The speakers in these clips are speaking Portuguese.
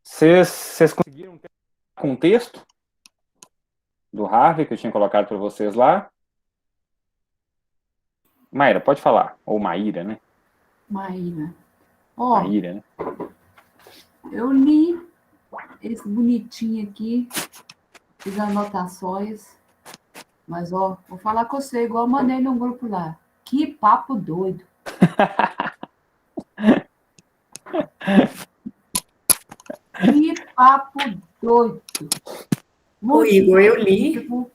Vocês conseguiram ter um contexto do Harvey que eu tinha colocado para vocês lá? Maíra, pode falar. Ou Maíra, né? Maíra. Ó, Maíra, né? eu li esse bonitinho aqui, fiz anotações, mas ó, vou falar com você, igual eu mandei no grupo lá. Que papo doido. Que papo doido. Ô, Muito Igor, eu li. científico.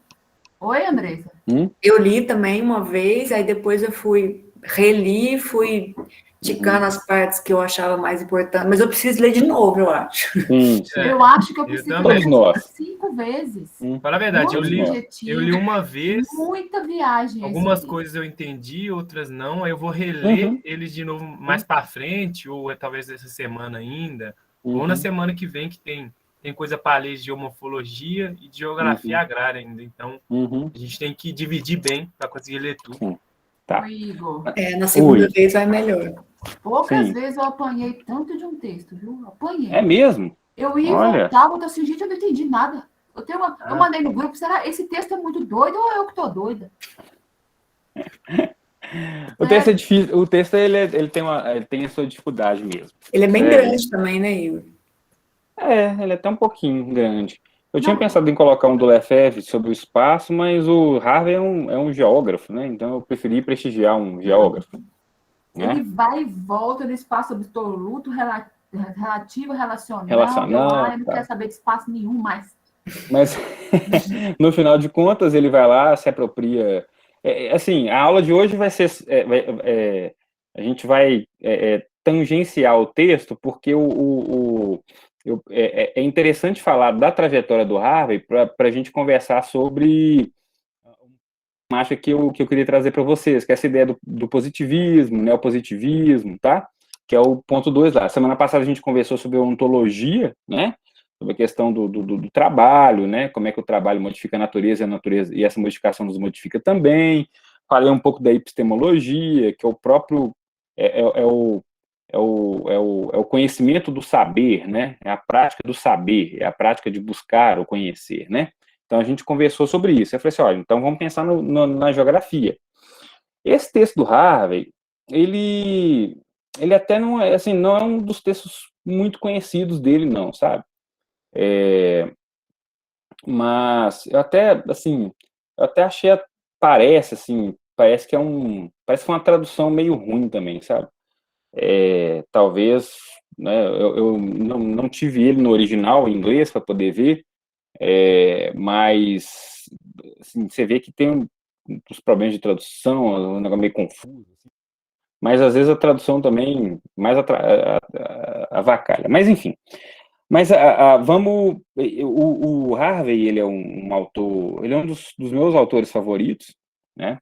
Oi, Andressa. Eu li também uma vez, aí depois eu reli, fui ticando as partes que eu achava mais importantes, mas eu preciso ler de novo, eu acho. Sim, sim. Eu acho que eu Eu preciso também. ler Todos nós. 5 vezes. Fala a verdade, Muito nós. eu li uma vez, muita viagem. algumas esse livro. coisas eu entendi, outras não, aí eu vou reler eles de novo mais para frente, ou talvez essa semana ainda, ou na semana que vem, que tem coisa para ler de geomorfologia e de geografia agrária ainda, então a gente tem que dividir bem para conseguir ler tudo. Sim. Tá. Oi, Igor. Na segunda Oi. vez vai melhor. Poucas Sim. vezes eu apanhei tanto de um texto, viu? Apanhei. É mesmo? Eu ia e Olha. voltava, eu assim, gente, eu não entendi nada. Eu mandei no grupo, será esse texto é muito doido ou eu que tô doida? O texto é difícil. O texto ele tem a sua dificuldade mesmo. Ele é bem grande também, né, Igor? Ele é até um pouquinho grande. Eu tinha pensado em colocar um do Lefebvre sobre o espaço, mas o Harvey é um geógrafo, né? Então eu preferi prestigiar um geógrafo. Ele vai e volta no espaço absoluto, relativo, relacional. Eu não quero saber de espaço nenhum mais. Mas, no final de contas, ele vai lá, se apropria. Assim, a aula de hoje vai ser. A gente vai tangenciar o texto, porque é interessante falar da trajetória do Harvey para a gente conversar sobre uma acha que eu queria trazer para vocês, que é essa ideia do positivismo, neopositivismo, tá? Que é o ponto 2 lá. Semana passada a gente conversou sobre ontologia, né? Sobre a questão do trabalho, né? Como é que o trabalho modifica a natureza e essa modificação nos modifica também. Falei um pouco da epistemologia, que é o próprio é o conhecimento do saber, né? É a prática do saber, é a prática de buscar o conhecer, né? Então a gente conversou sobre isso. Eu falei assim, olha, então vamos pensar na geografia. Esse texto do Harvey, ele até não é, assim, não é um dos textos muito conhecidos dele, não, sabe? Mas eu até, assim, achei, parece que parece que foi uma tradução meio ruim também, sabe? Talvez, né, eu não tive ele no original em inglês para poder ver, mas assim, você vê que tem uns problemas de tradução, um negócio meio confuso, assim. Mas às vezes a tradução também mais avacalha. Mas enfim. Mas vamos. O Harvey, ele é um autor, ele é um dos meus autores favoritos, né?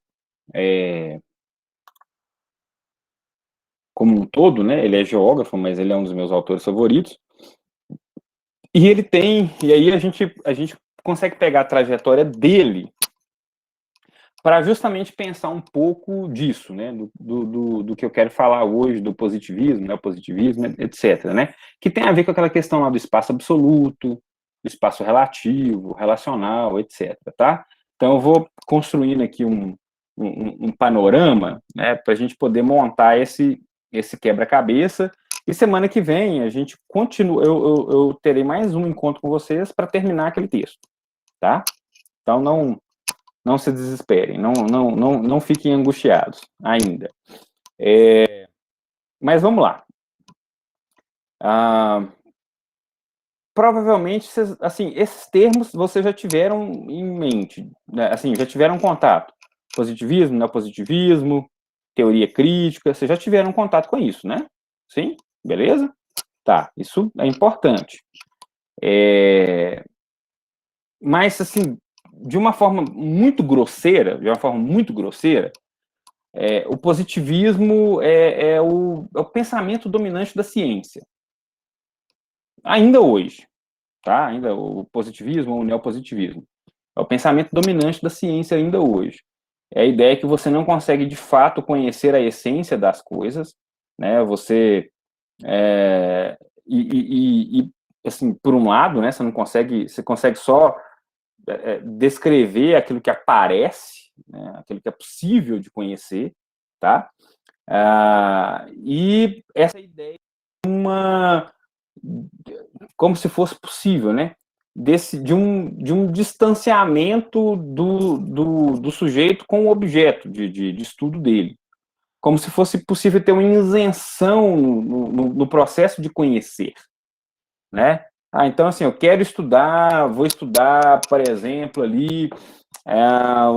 Como um todo, né? Ele é geógrafo, mas ele é um dos meus autores favoritos. E aí a gente consegue pegar a trajetória dele para justamente pensar um pouco disso, né, do que eu quero falar hoje, do positivismo, neopositivismo, etc., né, que tem a ver com aquela questão lá do espaço absoluto, do espaço relativo, relacional, etc., tá? Então eu vou construindo aqui um panorama, né, para a gente poder montar esse quebra-cabeça, e semana que vem a gente continua, eu terei mais um encontro com vocês para terminar aquele texto, tá? Então não se desesperem, não fiquem angustiados ainda. Mas vamos lá. Provavelmente, assim, esses termos vocês já tiveram em mente, né? Assim, já tiveram contato. Positivismo, neopositivismo, teoria crítica, vocês já tiveram contato com isso, né? Sim? Beleza? Tá, isso é importante. Mas, assim, de uma forma muito grosseira, o positivismo é o pensamento dominante da ciência. Ainda hoje, tá? Ainda o positivismo ou o neopositivismo. É o pensamento dominante da ciência ainda hoje. É a ideia que você não consegue, de fato, conhecer a essência das coisas, né? Você... assim, por um lado, né, você consegue só descrever aquilo que aparece, né, aquilo que é possível de conhecer, tá? E essa ideia é como se fosse possível, né? De um distanciamento do sujeito com o objeto de estudo dele. Como se fosse possível ter uma isenção no processo de conhecer, né? Então, assim, eu quero estudar, vou estudar, por exemplo, ali,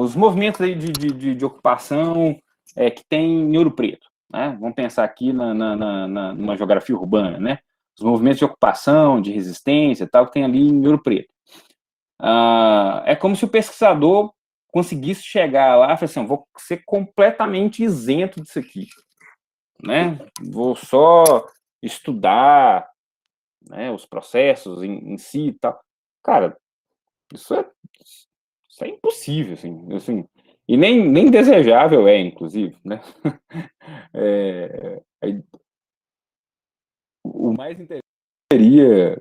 os movimentos aí de ocupação que tem em Ouro Preto, né? Vamos pensar aqui numa geografia urbana, né? Os movimentos de ocupação, de resistência, tal, que tem ali em Ouro Preto. É como se o pesquisador conseguisse chegar lá e falar assim, vou ser completamente isento disso aqui, né? Vou só estudar, né, os processos em si e tal. Cara, isso é impossível, assim, e nem desejável inclusive, né? O mais interessante seria,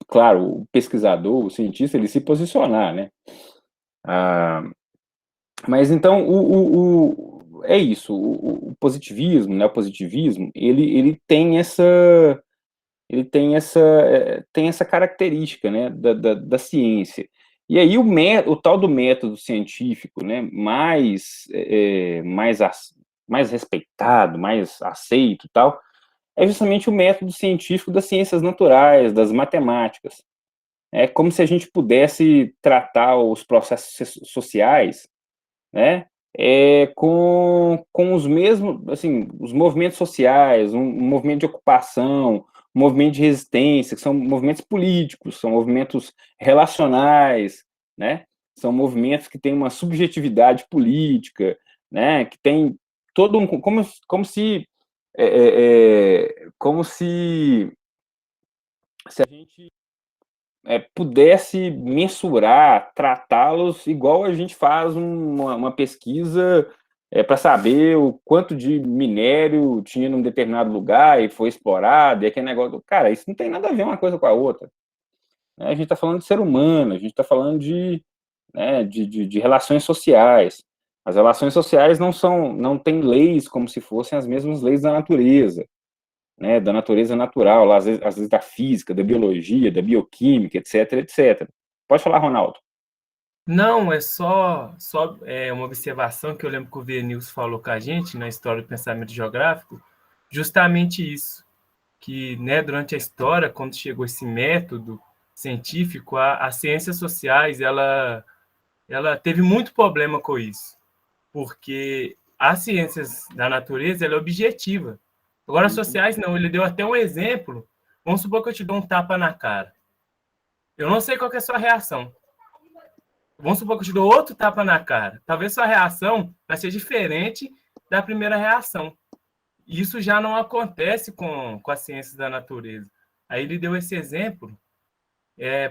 claro, o pesquisador, o cientista, ele se posicionar, né? Mas então é isso. O positivismo, né? O positivismo, ele tem essa característica, né? Da ciência. E aí o tal do método científico, né? Mais respeitado, mais aceito, tal, é justamente o método científico das ciências naturais, das matemáticas. É como se a gente pudesse tratar os processos sociais, né, com os mesmos, assim, os movimentos sociais, um movimento de ocupação, um movimento de resistência, que são movimentos políticos, são movimentos relacionais, né, são movimentos que têm uma subjetividade política, né, que tem todo um, como se a gente pudesse mensurar, tratá-los igual a gente faz uma pesquisa para saber o quanto de minério tinha num determinado lugar e foi explorado, e aquele negócio. Cara, isso não tem nada a ver uma coisa com a outra. Né? A gente está falando de ser humano, a gente está falando de relações sociais. As relações sociais não têm leis como se fossem as mesmas leis da natureza. Né, da natureza natural, às vezes da física, da biologia, da bioquímica, etc, etc. Pode falar, Ronaldo. Não, é só uma observação que eu lembro que o Venils falou com a gente na história do pensamento geográfico, justamente isso, que, né, durante a história, quando chegou esse método científico, as ciências sociais, ela teve muito problema com isso, porque as ciências da natureza, ela é objetiva. Agora, as sociais, não. Ele deu até um exemplo. Vamos supor que eu te dou um tapa na cara. Eu não sei qual que é a sua reação. Vamos supor que eu te dou outro tapa na cara. Talvez sua reação vai ser diferente da primeira reação. Isso já não acontece com as ciências da natureza. Aí ele deu esse exemplo,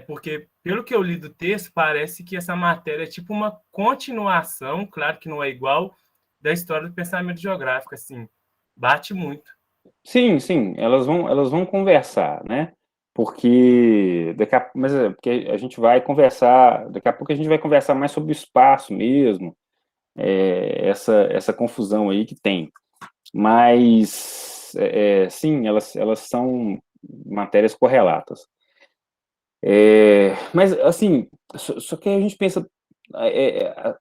porque, pelo que eu li do texto, parece que essa matéria é tipo uma continuação, claro que não é igual, da história do pensamento geográfico. Assim, bate muito. Sim, elas vão conversar, né? Porque porque a gente vai conversar, daqui a pouco a gente vai conversar mais sobre o espaço mesmo, essa confusão aí que tem. Mas, sim, elas são matérias correlatas. Mas, assim, só que a gente pensa,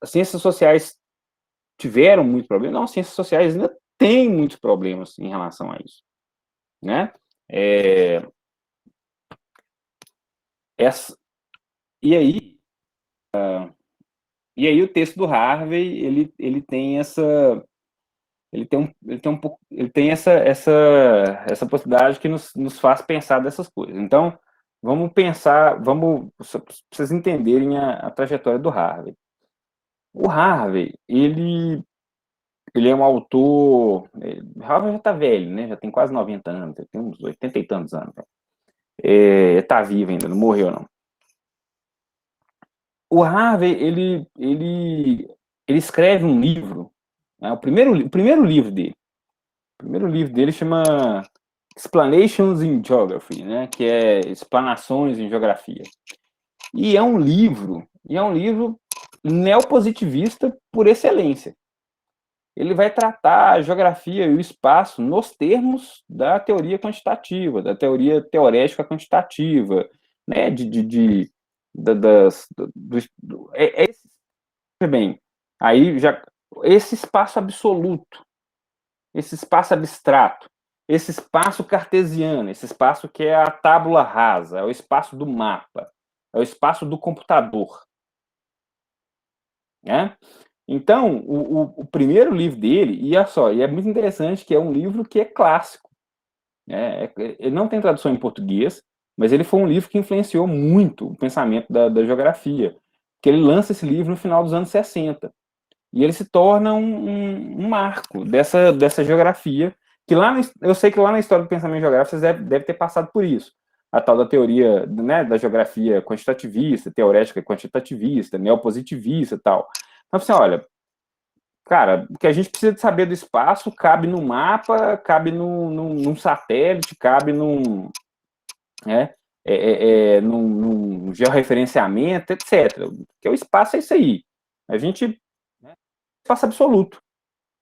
as ciências sociais tiveram muito problema? Não, as ciências sociais ainda têm muitos problemas em relação a isso, né? E aí, o texto do Harvey, ele tem essa possibilidade que nos faz pensar dessas coisas. Então, vamos pensar, para vocês entenderem a trajetória do Harvey. O Harvey, ele é um autor. Harvey já está velho, né? Já tem quase 90 anos, tem uns 80 e tantos anos. Está vivo ainda, não morreu, não. O Harvey, ele escreve um livro, né? O primeiro livro dele. O primeiro livro dele chama Explanations in Geography, né, que é explanações em geografia. E é um livro neopositivista por excelência. Ele vai tratar a geografia e o espaço nos termos da teoria quantitativa, da teoria teorética quantitativa, né, bem, aí já esse espaço absoluto, esse espaço abstrato, esse espaço cartesiano, esse espaço que é a tábula rasa, é o espaço do mapa, é o espaço do computador, né? Então, o primeiro livro dele, e olha só, e é muito interessante que é um livro que é clássico, né? Ele não tem tradução em português, mas ele foi um livro que influenciou muito o pensamento da geografia, que ele lança esse livro no final dos anos 60. E ele se torna um marco dessa geografia, que eu sei que lá na história do pensamento geográfico vocês devem ter passado por isso. A tal da teoria, né, da geografia quantitativista, teorética quantitativista, neopositivista e tal. Então, assim, olha, cara, o que a gente precisa de saber do espaço cabe no mapa, cabe num satélite, cabe né, num georreferenciamento, etc. Porque o espaço é isso aí. A gente, né, espaço absoluto,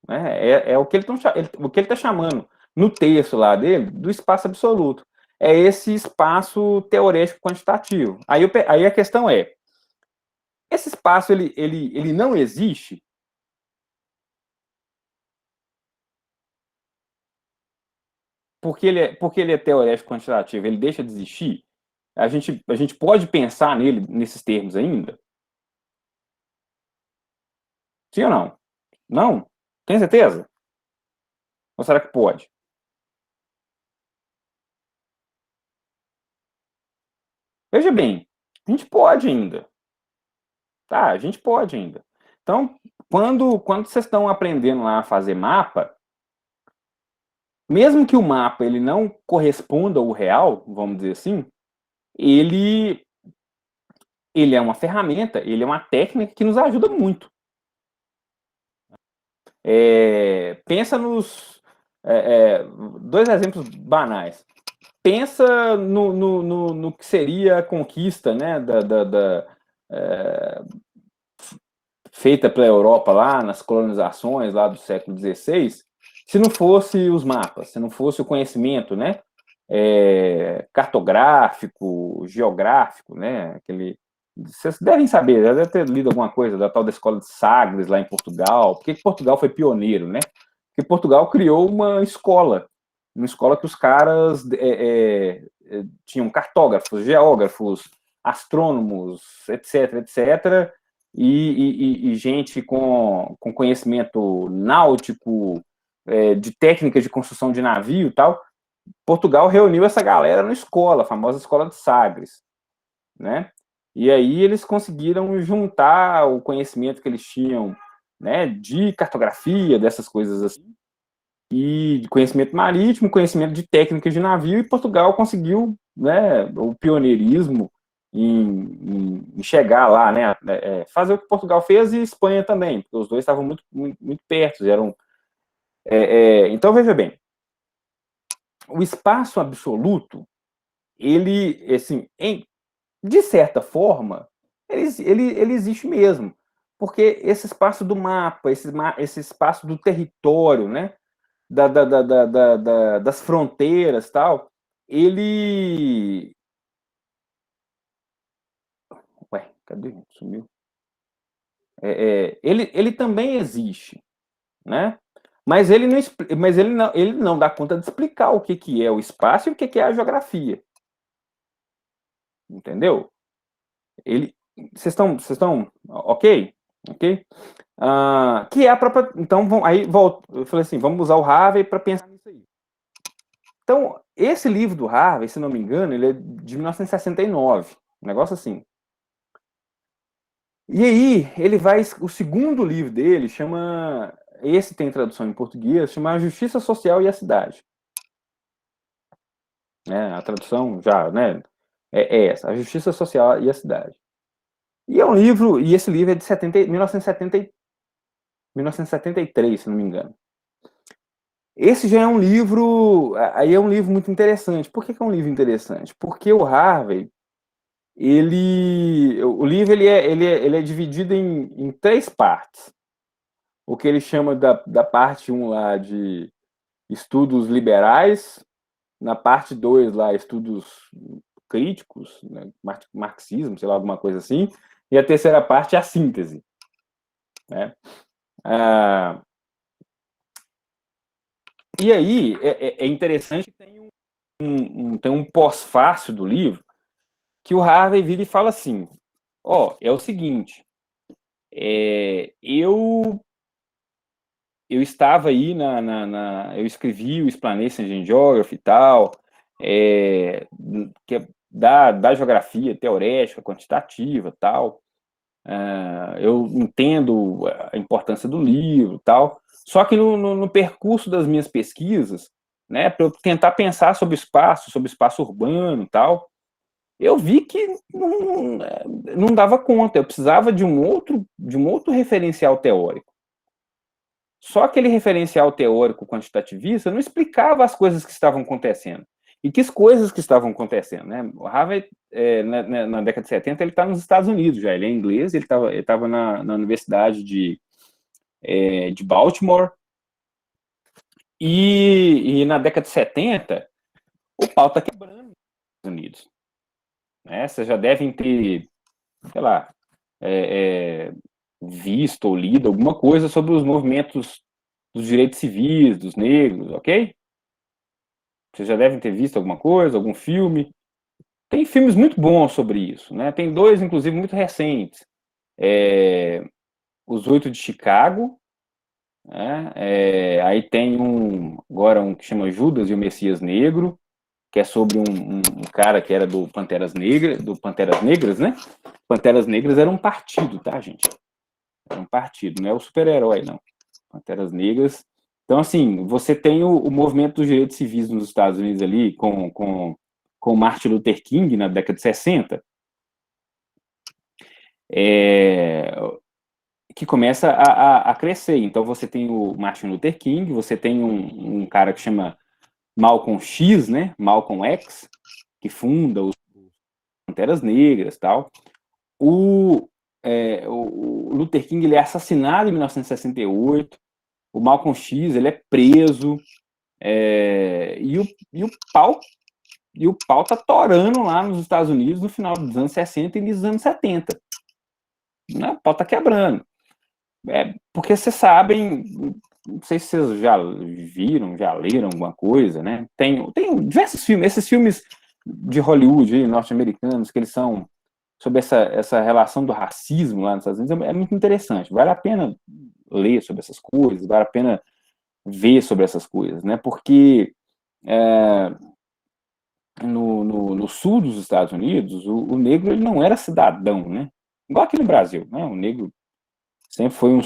né? É o que ele está chamando no texto lá dele do espaço absoluto. É esse espaço teorético quantitativo. Aí a questão é, esse espaço ele não existe porque ele é teorético quantitativo, ele deixa de existir? A gente pode pensar nele nesses termos ainda? Sim ou não? Não? Tem certeza? Ou será que pode? Veja bem, a gente pode ainda. Tá, a gente pode ainda. Então, quando vocês estão aprendendo lá a fazer mapa, mesmo que o mapa ele não corresponda ao real, vamos dizer assim, ele, ele é uma ferramenta, ele é uma técnica que nos ajuda muito. Pensa nos... dois exemplos banais. Pensa no que seria a conquista, né, feita pela Europa lá, nas colonizações lá do século XVI, se não fosse os mapas, se não fosse o conhecimento, né, cartográfico, geográfico, né, vocês devem saber, já deve ter lido alguma coisa da tal da escola de Sagres lá em Portugal. Por que Portugal foi pioneiro, né? Porque Portugal criou uma escola que os caras tinham cartógrafos, geógrafos, astrônomos, etc, etc, e gente com conhecimento náutico, de técnicas de construção de navio e tal. Portugal reuniu essa galera na escola, a famosa escola de Sagres, né? E aí eles conseguiram juntar o conhecimento que eles tinham, né, de cartografia, dessas coisas assim, e de conhecimento marítimo, conhecimento de técnicas de navio, e Portugal conseguiu, né, o pioneirismo em chegar lá, né, fazer o que Portugal fez e Espanha também, porque os dois estavam muito, muito, muito perto, então veja bem, o espaço absoluto, ele, assim, de certa forma, ele existe mesmo, porque esse espaço do mapa, esse espaço do território, né, das fronteiras tal, ele... Ué, cadê? Sumiu. Ele também existe, né? Mas ele não dá conta de explicar o que é o espaço e o que é a geografia. Entendeu? Vocês estão ok? Ok? Que é a própria... Então, aí volto. Eu falei assim, vamos usar o Harvey para pensar nisso aí. Então, esse livro do Harvey, se não me engano, ele é de 1969. Um negócio assim. E aí, o segundo livro dele chama... Esse tem tradução em português, chama A Justiça Social e a Cidade. A tradução já, né? É essa, A Justiça Social e a Cidade. E é um livro, e esse livro é de 1973, se não me engano. Esse já é um livro, aí é um livro muito interessante. Por que é um livro interessante? Porque o Harvey, o livro ele é dividido em 3 partes. O que ele chama da parte 1 lá de estudos liberais, na parte 2 lá, estudos críticos, né, marxismo, sei lá, alguma coisa assim, e a terceira parte é a síntese. Né? E aí, é interessante que tem um pós-fácil do livro que o Harvey vira e fala assim, é o seguinte, eu estava aí eu escrevi o Explanation in Geography e tal, que é da geografia teorética, quantitativa e tal, eu entendo a importância do livro e tal, só que no percurso das minhas pesquisas, né, para eu tentar pensar sobre espaço urbano e tal, eu vi que não dava conta, eu precisava de um outro referencial teórico. Só aquele referencial teórico quantitativista não explicava as coisas que estavam acontecendo. E que coisas que estavam acontecendo, né? O Harvey, na década de 70, ele está nos Estados Unidos já, ele é inglês, ele estava na Universidade de Baltimore, e na década de 70, o pau está quebrando nos Estados Unidos. Né? Vocês já devem ter, sei lá, visto ou lido alguma coisa sobre os movimentos dos direitos civis, dos negros, ok? Vocês já devem ter visto alguma coisa, algum filme. Tem filmes muito bons sobre isso, né? Tem 2, inclusive, muito recentes. Os 8 de Chicago, né? Aí tem agora um que chama Judas e o Messias Negro, que é sobre um cara que era do Panteras Negras, né? Panteras Negras era um partido, tá, gente? Era um partido, não é o super-herói, não. Panteras Negras. Então, assim, você tem o movimento dos direitos civis nos Estados Unidos ali, com Martin Luther King na década de 60, que começa a crescer. Então, você tem o Martin Luther King, você tem um cara que chama Malcolm X, né? Malcolm X, que funda os Panteras Negras e tal. O Luther King ele é assassinado em 1968, o Malcolm X ele é preso, e o pau tá torando lá nos Estados Unidos no final dos anos 60 e início dos anos 70. Né? O pau tá quebrando. Porque vocês sabem, não sei se vocês já viram, já leram alguma coisa, né? Tem diversos filmes, esses filmes de Hollywood, norte-americanos, que eles são sobre essa relação do racismo lá nos Estados Unidos, é muito interessante. Vale a pena ler sobre essas coisas, vale a pena ver sobre essas coisas, né? Porque no sul dos Estados Unidos, o negro ele não era cidadão, né? Igual aqui no Brasil, né? O negro sempre foi um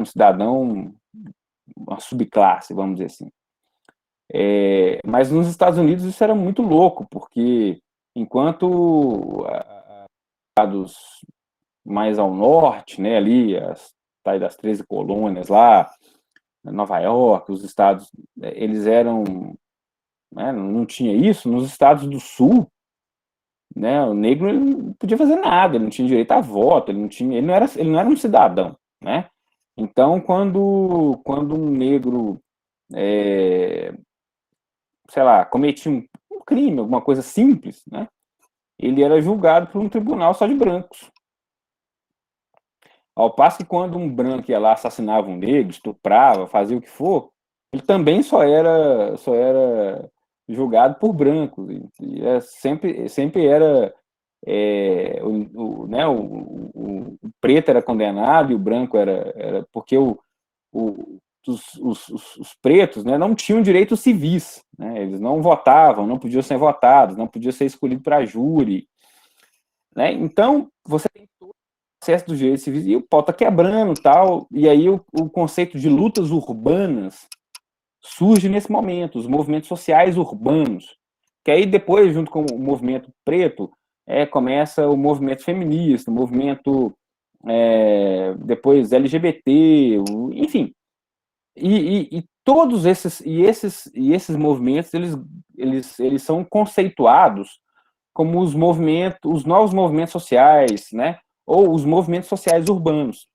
cidadão, uma subclasse, vamos dizer assim. Mas nos Estados Unidos isso era muito louco, porque enquanto estados mais ao norte, né, ali, as tais das 13 colônias lá, Nova York, os estados, eles eram, né, não tinha isso. Nos estados do sul, né, o negro ele não podia fazer nada, ele não tinha direito a voto, ele não era um cidadão, né? Então, quando um negro, sei lá, cometia um crime, alguma coisa simples, né, ele era julgado por um tribunal só de brancos. Ao passo que quando um branco ia lá, assassinava um negro, estuprava, fazia o que for, ele também só era julgado por brancos. E sempre era né, o preto era condenado e o branco era porque os pretos, né, não tinham direitos civis, né, eles não votavam, não podiam ser votados, não podiam ser escolhidos para júri, né? Então você tem todo o processo dos direitos civis e o pau tá quebrando, tal, e aí o conceito de lutas urbanas surge nesse momento, os movimentos sociais urbanos, que aí depois, junto com o movimento preto, começa o movimento feminista, o movimento depois LGBT, enfim, E todos esses movimentos, eles são conceituados como os novos movimentos sociais, né? Ou os movimentos sociais urbanos.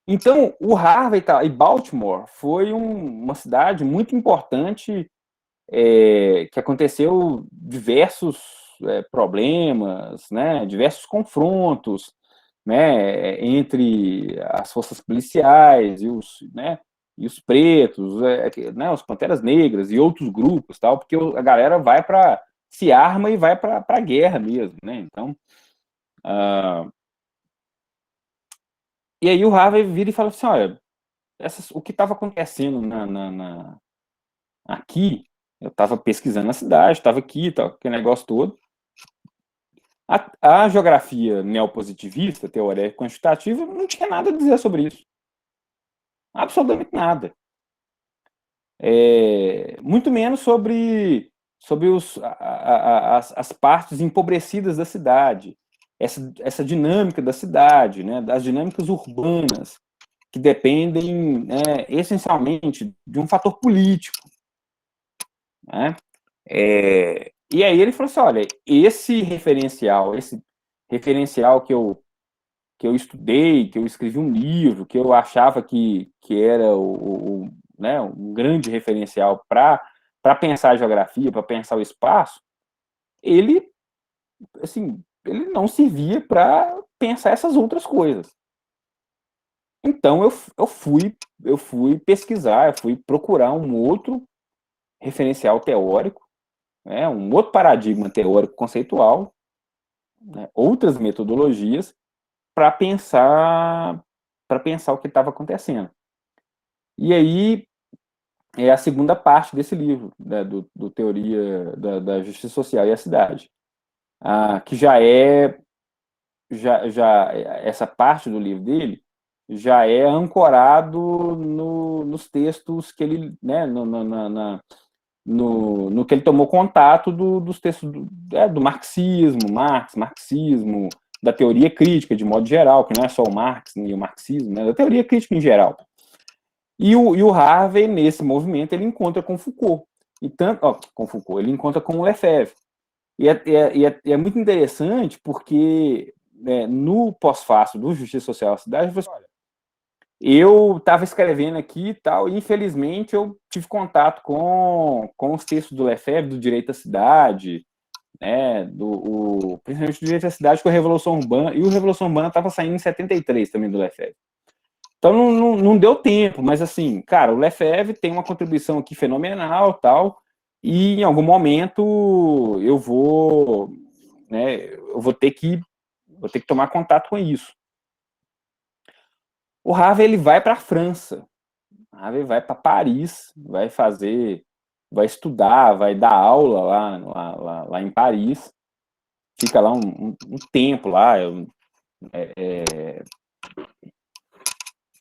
Então, o Harvard e Baltimore foi uma cidade muito importante, que aconteceu diversos problemas, né? Diversos confrontos, né? Entre as forças policiais e os pretos, né? Os Panteras Negras e outros grupos, tal, porque a galera se arma e vai para a guerra mesmo, né? Então, e aí o Harvey vira e fala assim, olha, o que estava acontecendo aqui, eu estava pesquisando na cidade, estava aqui, tal, aquele negócio todo. A geografia neopositivista, teoria quantitativa, não tinha nada a dizer sobre isso. Absolutamente nada. Muito menos sobre as partes empobrecidas da cidade, essa dinâmica da cidade, né, das dinâmicas urbanas, que dependem, né, essencialmente de um fator político. Né? E aí ele falou assim, olha, esse referencial que eu estudei, que eu escrevi um livro, que eu achava que era né, um grande referencial para pensar a geografia, para pensar o espaço, ele, assim, ele não servia para pensar essas outras coisas. Então eu fui pesquisar, eu fui procurar um outro referencial teórico, né, um outro paradigma teórico conceitual, né, outras metodologias para pensar o que estava acontecendo. E aí é a segunda parte desse livro, né, do Teoria da Justiça Social e a Cidade, que essa parte do livro dele já é ancorado nos textos que ele, né, no que ele tomou contato dos textos do marxismo, marxismo, da teoria crítica, de modo geral, que não é só o Marx e o marxismo, né, da teoria crítica em geral. E o Harvey, nesse movimento, ele encontra com Foucault. Com Foucault, ele encontra com o Lefebvre. E é muito interessante porque, né, no pós-fácil do Justiça Social da Cidade, eu estava escrevendo aqui e tal, e infelizmente eu tive contato com os textos do Lefebvre, do Direito à Cidade, né, principalmente do Direito à Cidade com a Revolução Urbana, e o Revolução Urbana estava saindo em 73 também do Lefebvre. Então não deu tempo, mas assim, cara, o Lefebvre tem uma contribuição aqui fenomenal, tal, e em algum momento eu vou ter que tomar contato com isso. O Harvey, ele vai para a França, o Harvey vai para Paris, vai estudar, vai dar aula lá em Paris, fica lá um tempo lá, eu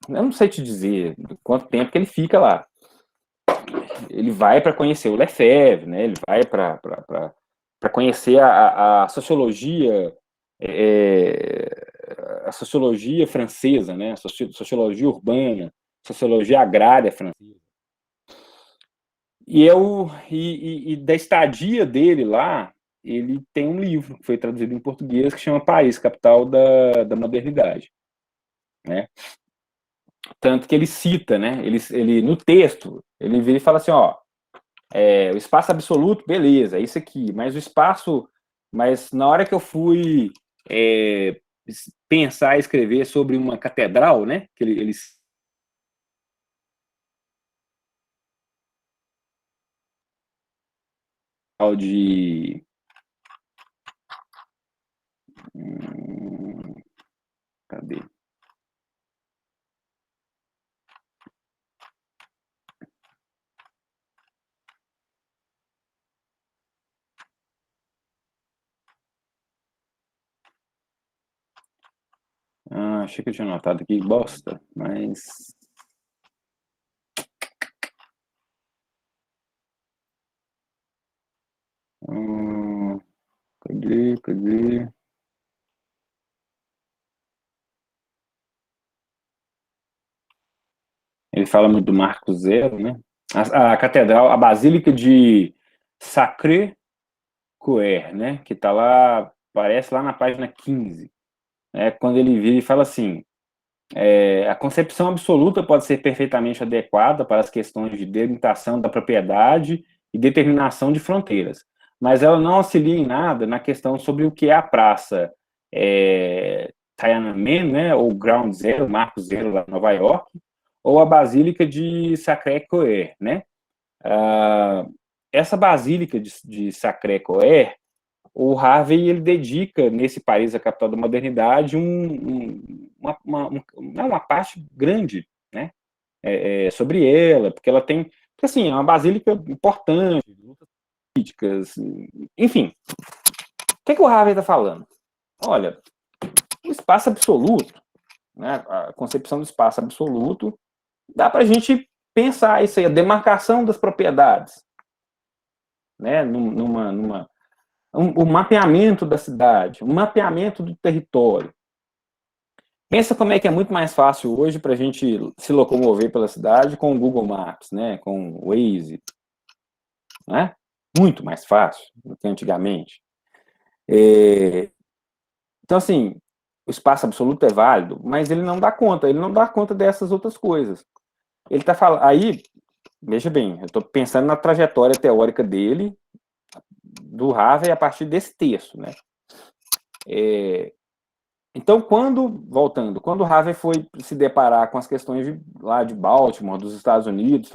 não sei te dizer quanto tempo que ele fica lá. Ele vai para conhecer o Lefebvre, né? Ele vai para conhecer a sociologia, a sociologia francesa, né? A sociologia urbana, sociologia agrária francesa. E da estadia dele lá, ele tem um livro que foi traduzido em português que chama Paris, Capital da Modernidade, né? Tanto que ele cita, né? Ele no texto, ele vira e fala assim, ó, o espaço absoluto, beleza, é isso aqui, mas na hora que eu fui pensar e escrever sobre uma catedral, né? Que eles de cadê? Achei que eu tinha anotado aqui, bosta, mas cadê? ele fala muito do Marco Zero, né? A catedral, a Basílica de Sacré-Cœur, né? Que está lá, aparece lá na página 15. Né? Quando ele vira e fala assim, a concepção absoluta pode ser perfeitamente adequada para as questões de delimitação da propriedade e determinação de fronteiras, mas ela não auxilia em nada na questão sobre o que é a praça Tiananmen, né, ou Ground Zero, Marco Zero, lá em Nova York, ou a Basílica de Sacré-Cœur, né? Essa Basílica de Sacré-Cœur, o Harvey ele dedica nesse Paris, a capital da modernidade, uma parte grande, né, sobre ela, porque ela tem, porque, assim, é uma basílica importante, lutas políticas, enfim. O que o Harvey está falando? Olha, o espaço absoluto, né, a concepção do espaço absoluto, dá para a gente pensar isso aí, a demarcação das propriedades, né, um mapeamento da cidade, um mapeamento do território. Pensa como é que é muito mais fácil hoje para a gente se locomover pela cidade com o Google Maps, né, com o Waze, né? Muito mais fácil do que antigamente. Então, assim, o espaço absoluto é válido, mas ele não dá conta dessas outras coisas. Ele está falando, aí, veja bem, eu estou pensando na trajetória teórica dele, do Harvey, a partir desse texto, né? Então, quando o Harvey foi se deparar com as questões lá de Baltimore, dos Estados Unidos,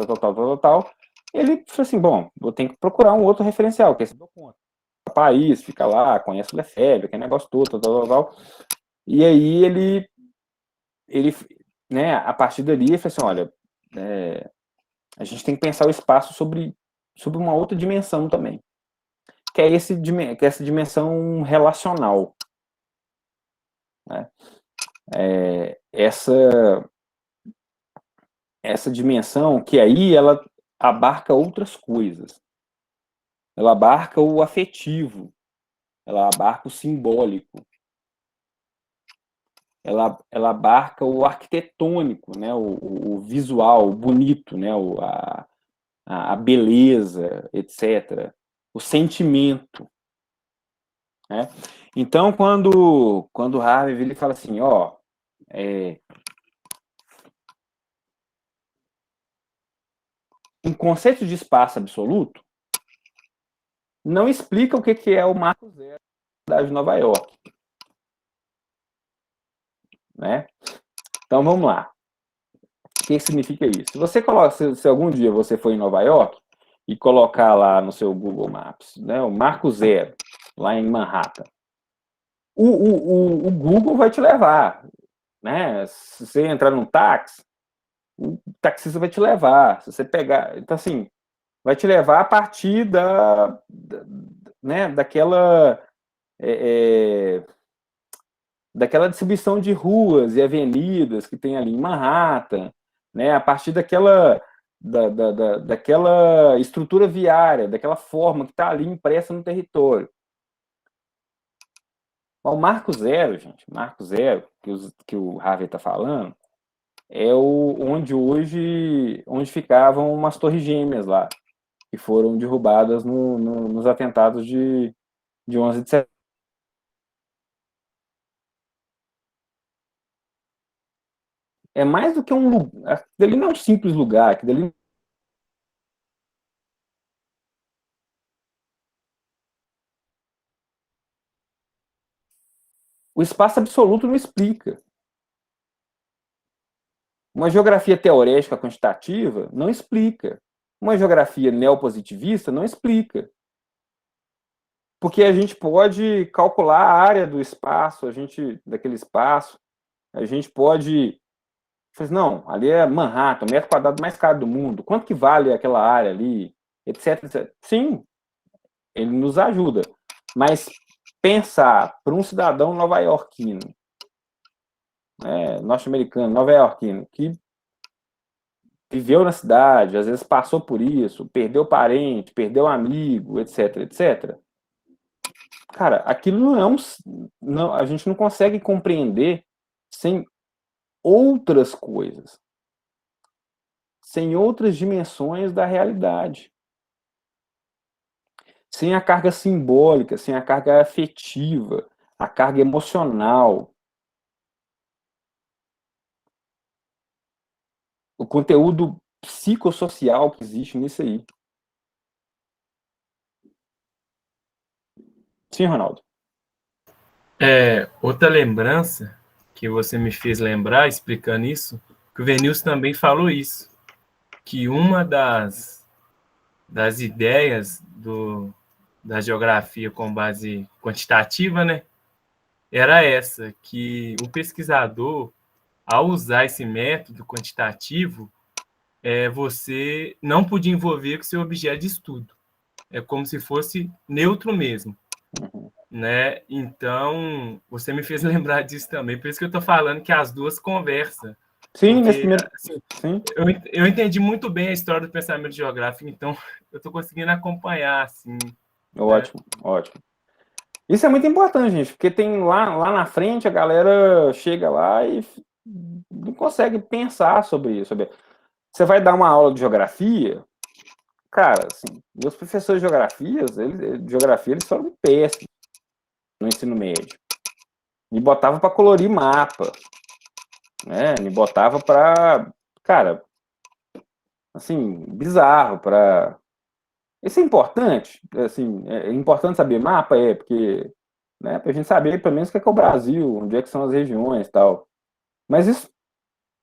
tal, ele falou assim, bom, vou ter que procurar um outro referencial, que é esse do país, fica lá, conhece o Lefebvre, aquele negócio todo, tal. E aí ele, né, a partir dali, ele falou assim, olha, a gente tem que pensar o espaço sobre uma outra dimensão também, que é essa dimensão relacional, né? Essa dimensão que aí ela abarca outras coisas. Ela abarca o afetivo, ela abarca o simbólico, ela abarca o arquitetônico, né? O visual, o bonito, né? A beleza, etc. O sentimento. Né? Então, quando Harvey ele fala assim, ó, um conceito de espaço absoluto não explica o que é o Marco Zero da cidade de Nova York. Né? Então, vamos lá. O que significa isso? Se você coloca, se algum dia você for em Nova York e colocar lá no seu Google Maps, né, o Marco Zero, lá em Manhattan, o Google vai te levar. Né? Se você entrar num táxi, o taxista vai te levar. Se você pegar. Então, assim, vai te levar a partir né, daquela distribuição de ruas e avenidas que tem ali em Manhattan, né, a partir daquela estrutura viária, daquela forma que está ali impressa no território. O Marco Zero, gente, Marco Zero, que o Harvey está falando, é onde ficavam umas torres gêmeas lá, que foram derrubadas nos atentados de 11 de setembro. É mais do que um lugar, aquilo ali não é um simples lugar, aquilo ali o espaço absoluto não explica. Uma geografia teorética quantitativa não explica. Uma geografia neopositivista não explica. Porque a gente pode calcular a área do espaço, daquele espaço, a gente pode... Não, ali é Manhattan, o metro quadrado mais caro do mundo. Quanto que vale aquela área ali? Etc, etc. Sim, ele nos ajuda. Mas pensar para um cidadão nova-iorquino, norte-americano, nova-iorquino, que viveu na cidade, às vezes passou por isso, perdeu parente, perdeu amigo, etc, etc. Cara, aquilo não, a gente não consegue compreender sem outras coisas. sem outras dimensões da realidade. Sem a carga simbólica, sem a carga afetiva, a carga emocional. O conteúdo psicossocial que existe nisso aí. Sim, Ronaldo. Outra lembrança que você me fez lembrar, explicando isso, que o Venilson também falou isso, que uma das ideias da geografia com base quantitativa, né, era essa, que o pesquisador, ao usar esse método quantitativo, você não podia envolver com seu objeto de estudo. É como se fosse neutro mesmo. Né? Então, você me fez lembrar disso também. Por isso que eu estou falando que as duas conversam. Sim, porque, nesse primeiro... assim, Sim. Eu entendi muito bem a história do pensamento geográfico, então eu estou conseguindo acompanhar, assim. Ótimo, né? Ótimo. Isso é muito importante, gente, porque tem lá na frente a galera chega lá e não consegue pensar sobre isso. Você vai dar uma aula de geografia, cara, assim, meus professores de geografia, eles foram péssimos no ensino médio. Me botava para colorir mapa, né? Me botava para, cara, assim, bizarro, para... Isso é importante, assim, é importante saber mapa, porque, né, pra gente saber pelo menos o que é o Brasil, onde é que são as regiões e tal. Mas isso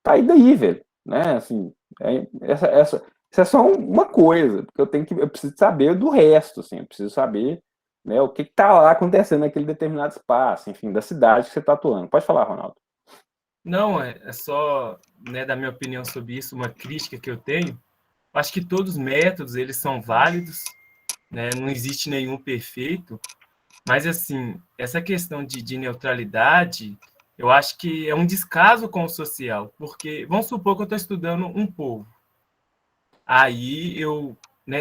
tá aí daí, velho, né, assim, isso é só uma coisa, porque eu preciso saber do resto, assim, eu preciso saber, né, o que tá lá acontecendo naquele determinado espaço, enfim, da cidade que você tá atuando. Pode falar, Ronaldo. Não, é só, né, da minha opinião sobre isso, uma crítica que eu tenho. Acho que todos os métodos, eles são válidos, né, não existe nenhum perfeito, mas, assim, essa questão de neutralidade, eu acho que é um descaso com o social, porque vamos supor que eu estou estudando um povo. Aí né,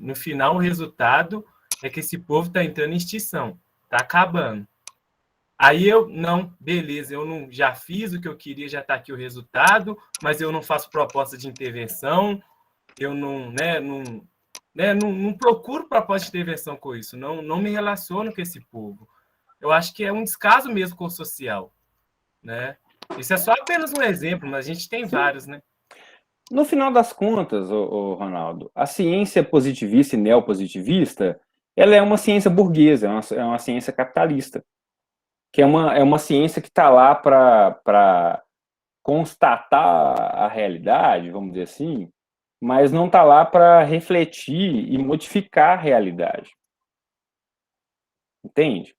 no final, o resultado é que esse povo está entrando em extinção, está acabando. Aí beleza, eu não já fiz o que eu queria, já está aqui o resultado, mas eu não faço proposta de intervenção, eu não procuro proposta de intervenção com isso, não me relaciono com esse povo. Eu acho que é um descaso mesmo com o social, né? Isso é só apenas um exemplo, mas a gente tem vários, né? No final das contas, Ronaldo, a ciência positivista e neopositivista, ela é uma ciência burguesa, é uma ciência capitalista, que é uma ciência que está lá para constatar a realidade, vamos dizer assim, mas não está lá para refletir e modificar a realidade. Entende?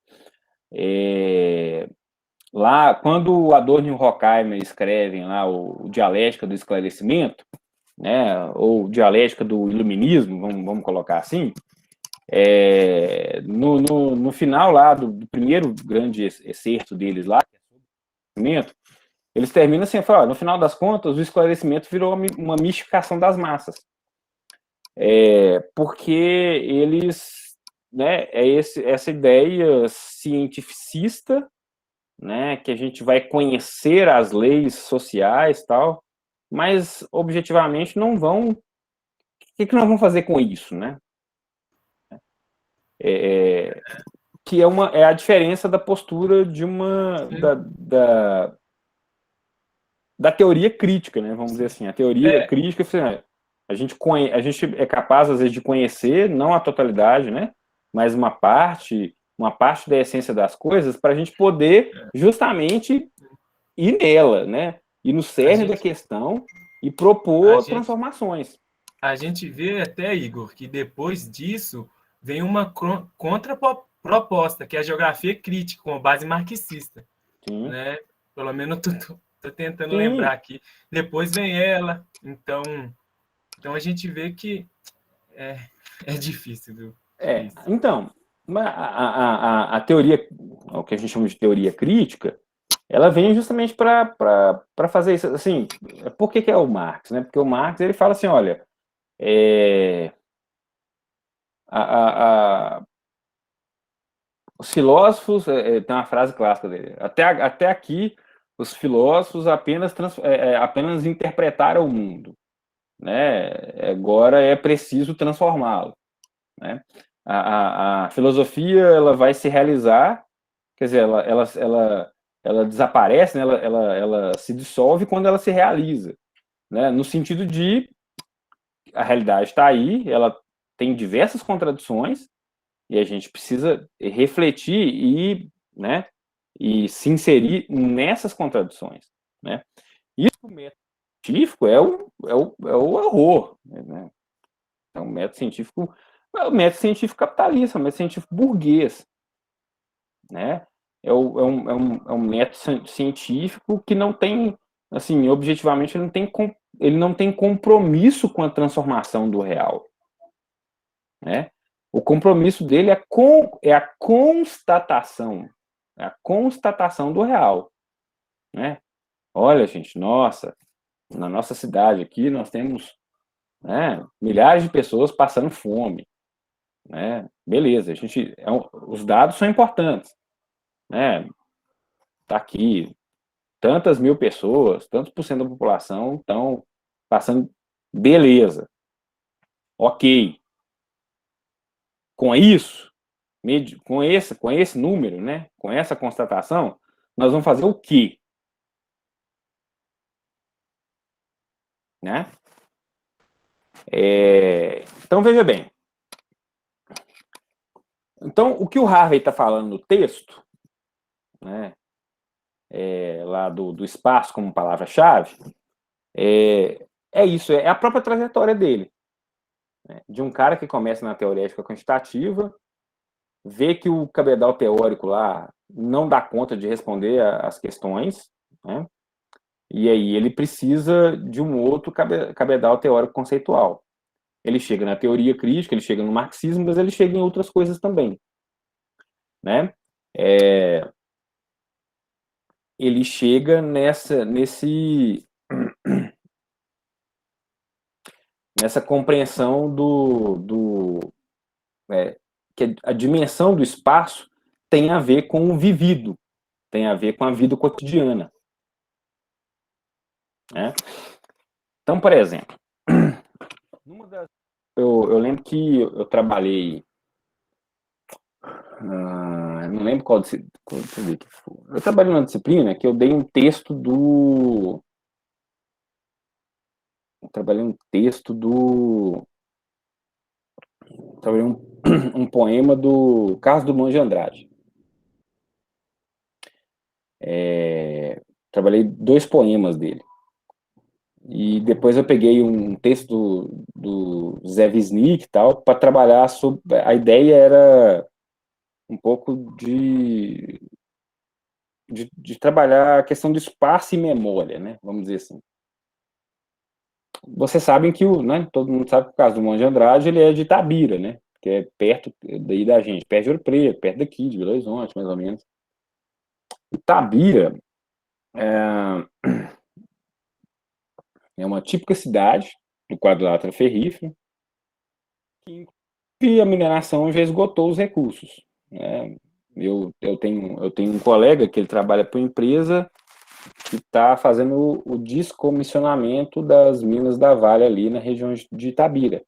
Lá, quando o Adorno e o Horkheimer escrevem lá o Dialética do Esclarecimento, né, ou Dialética do Iluminismo, vamos colocar assim, no final lá do primeiro grande excerto deles lá, eles terminam assim, falam, no final das contas, o esclarecimento virou uma mistificação das massas. Porque eles, né, essa ideia cientificista, né, que a gente vai conhecer as leis sociais e tal, mas objetivamente não vão... O que nós vamos fazer com isso, né? Que é a diferença da postura de da teoria crítica, né? Vamos dizer assim, a teoria crítica, a gente é capaz às vezes de conhecer não a totalidade, né? Mas uma parte da essência das coisas para a gente poder justamente ir nela, né? Ir no cerne da questão e propor transformações. A gente vê até, Igor, que depois disso vem uma contraproposta, que é a geografia crítica, com base marxista. Sim. Né? Pelo menos estou tentando lembrar aqui. Depois vem ela. Então a gente vê que é difícil, viu? Então, a teoria, o que a gente chama de teoria crítica, ela vem justamente para fazer isso. Assim, por que é o Marx? Né? Porque o Marx ele fala assim, olha, os filósofos, tem uma frase clássica dele, até aqui os filósofos apenas interpretaram o mundo. né? Agora é preciso transformá-lo, né? A filosofia, ela vai se realizar, quer dizer, ela desaparece, né? Ela se dissolve quando ela se realiza, né? No sentido de a realidade está aí, ela tem diversas contradições e a gente precisa refletir né, e se inserir nessas contradições, né? Isso o método científico é o horror, né? É um método científico, é o método científico capitalista, é um método científico burguês, né? É um método científico que não tem, assim, objetivamente, ele não tem compromisso com a transformação do real, né? O compromisso dele é a constatação do real, né? Olha, gente, nossa, na nossa cidade aqui nós temos, né, milhares de pessoas passando fome, né? Beleza, os dados são importantes, né? Tá aqui tantas mil pessoas, tantos por cento da população estão passando, beleza, ok. Com isso, com esse número, né? Com essa constatação, nós vamos fazer o quê? Né? Então, veja bem. Então, o que o Harvey está falando no texto, né, lá do espaço como palavra-chave, é isso, é a própria trajetória dele. Né, de um cara que começa na teoria ética quantitativa, vê que o cabedal teórico lá não dá conta de responder às questões, né, e aí ele precisa de um outro cabedal teórico conceitual. Ele chega na teoria crítica, ele chega no marxismo, mas ele chega em outras coisas também, né? Ele chega nessa compreensão que a dimensão do espaço tem a ver com o vivido, tem a ver com a vida cotidiana, né? Então, por exemplo, eu lembro que eu trabalhei, não lembro qual disciplina, eu trabalhei numa disciplina que eu dei um texto trabalhei um poema do Carlos Drummond de Andrade. Trabalhei 2 poemas dele. E depois eu peguei um texto do Zé Wisnik e tal, para trabalhar sobre. A ideia era um pouco de trabalhar a questão do espaço e memória, né? Vamos dizer assim. Vocês sabem que né, todo mundo sabe que o caso do Monte de Andrade, ele é de Itabira, né? Que é perto daí da gente, perto de Ouro Preto, perto daqui, de Belo Horizonte, mais ou menos. Itabira é uma típica cidade do quadrilátero ferrífero, que a mineração já esgotou os recursos, né? Eu tenho um colega que ele trabalha para uma empresa que está fazendo o descomissionamento das minas da Vale ali na região de Itabira,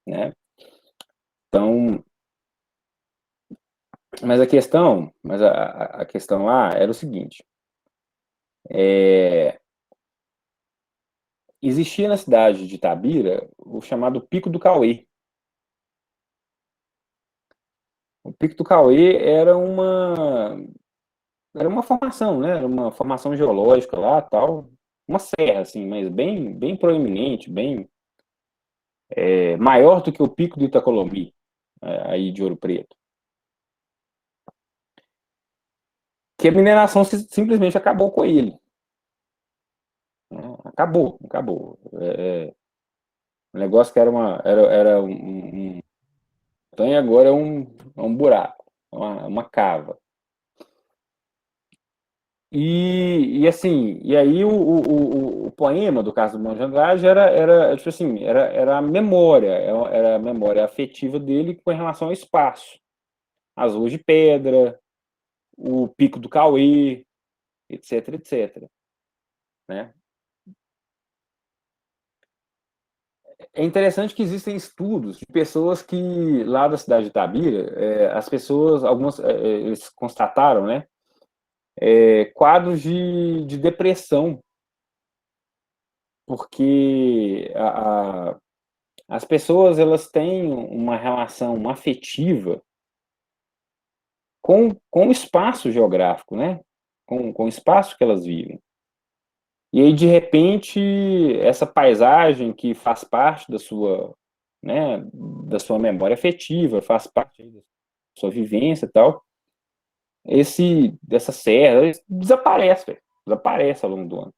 né? Então, mas a questão lá era o seguinte: existia na cidade de Itabira o chamado Pico do Cauê. O Pico do Cauê era uma formação, né? Era uma formação geológica lá, tal, uma serra assim, mas bem proeminente, maior do que o Pico do Itacolomi, aí de Ouro Preto. Que a mineração simplesmente acabou com ele. Acabou. O negócio que era um montanha, agora é um buraco, uma cava. Assim, e aí o poema do Carlos Drummond de Andrade era tipo assim, era a memória afetiva dele com relação ao espaço. As ruas de pedra, o Pico do Cauê, etc, né? É interessante que existem estudos de pessoas que, lá da cidade de Itabira, as pessoas, algumas, eles constataram, né, quadros de depressão, porque as pessoas, elas têm uma relação afetiva com o espaço geográfico, né, com o espaço que elas vivem. E aí, de repente, essa paisagem que faz parte da sua, né, da sua memória afetiva, faz parte da sua vivência e tal, dessa serra desaparece, véio, desaparece ao longo do ano.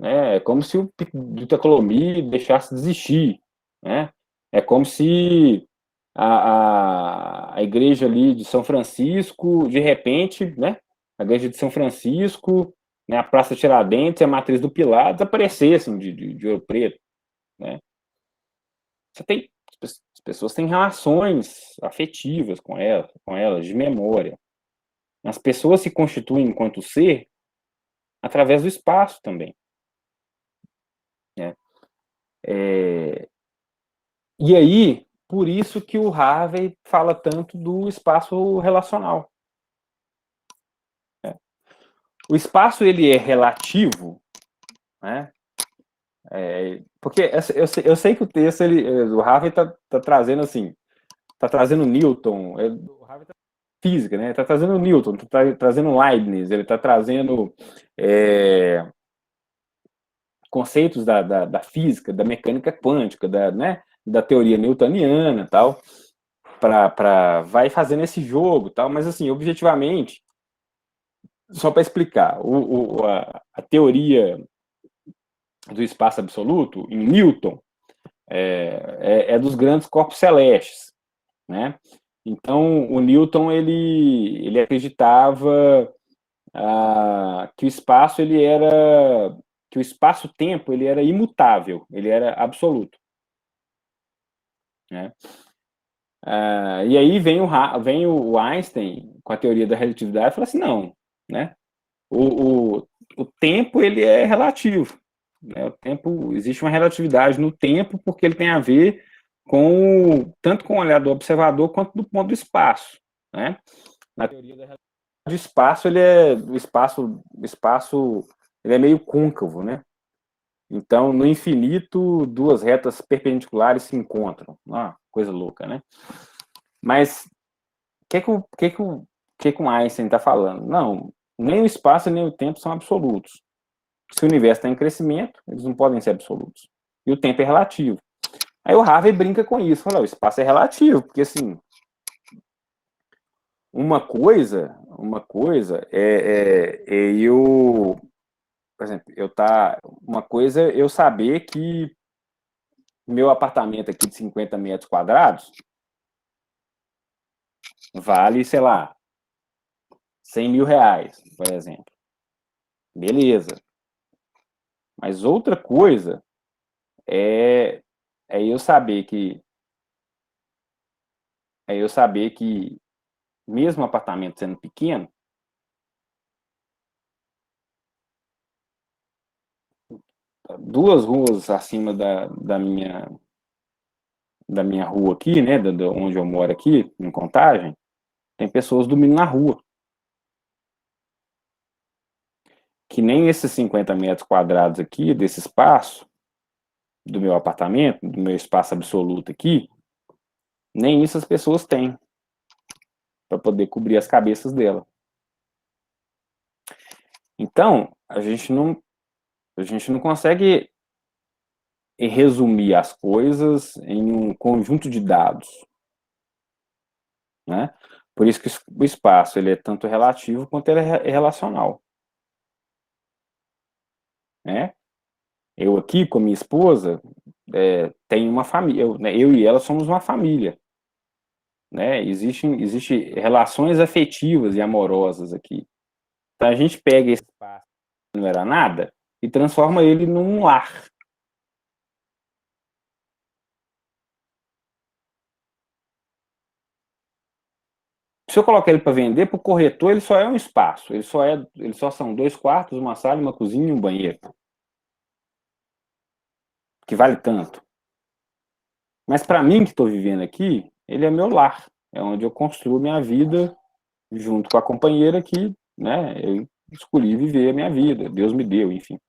É como se o Pico do Itacolomi deixasse de existir, né? É como se a igreja ali de São Francisco, de repente, né? A igreja de São Francisco, né, a Praça Tiradentes, a Matriz do Pilar, desaparecessem de Ouro Preto, né? As pessoas têm relações afetivas com elas, de memória. As pessoas se constituem enquanto ser através do espaço também, né? E aí, por isso que o Harvey fala tanto do espaço relacional. Né? O espaço, ele é relativo, né? Porque eu sei que o texto, o Harvey tá trazendo assim, tá trazendo Newton, o Harvey tá física, né? Tá trazendo Newton, tá trazendo Leibniz, ele tá trazendo conceitos da física, da mecânica quântica, né, da teoria newtoniana e tal, vai fazendo esse jogo, tal, mas assim, objetivamente, só para explicar, a teoria do espaço absoluto, em Newton, é dos grandes corpos celestes, né? Então, o Newton, ele acreditava que o espaço, que o espaço-tempo, ele era imutável, ele era absoluto, né? E aí vem o Einstein com a teoria da relatividade e fala assim, não, né? O tempo, ele é relativo, né? O tempo, existe uma relatividade no tempo porque ele tem a ver tanto com o olhar do observador quanto do ponto do espaço, né? Na teoria da relatividade, o espaço ele é meio côncavo, né? Então, no infinito, duas retas perpendiculares se encontram. Coisa louca, né? Mas o que o Einstein está falando? Não, nem o espaço nem o tempo são absolutos. Se o universo está em crescimento, eles não podem ser absolutos. E o tempo é relativo. Aí o Harvey brinca com isso. Fala, o espaço é relativo, porque assim, uma coisa eu, por exemplo, uma coisa é eu saber que meu apartamento aqui de 50 metros quadrados vale, sei lá, 100 mil reais, por exemplo. Beleza. Mas outra coisa é eu saber que mesmo o apartamento sendo pequeno, duas ruas acima da minha rua aqui, né, onde eu moro aqui, em Contagem, tem pessoas dormindo na rua. Que nem esses 50 metros quadrados aqui, desse espaço, do meu apartamento, do meu espaço absoluto aqui, nem isso as pessoas têm para poder cobrir as cabeças dela. Então, a gente não consegue resumir as coisas em um conjunto de dados, né? Por isso que o espaço ele é tanto relativo quanto ele é relacional, né? Eu aqui com minha esposa tenho uma família, eu e ela somos uma família, né? Existem relações afetivas e amorosas aqui. Então a gente pega esse espaço que não era nada e transforma ele num lar. Se eu colocar ele para vender, para o corretor, ele só é um espaço. Ele só são 2 quartos, uma sala, uma cozinha e um banheiro. que vale tanto. Mas para mim, que estou vivendo aqui, ele é meu lar. É onde eu construo minha vida junto com a companheira que, né, eu escolhi viver a minha vida. Deus me deu, enfim.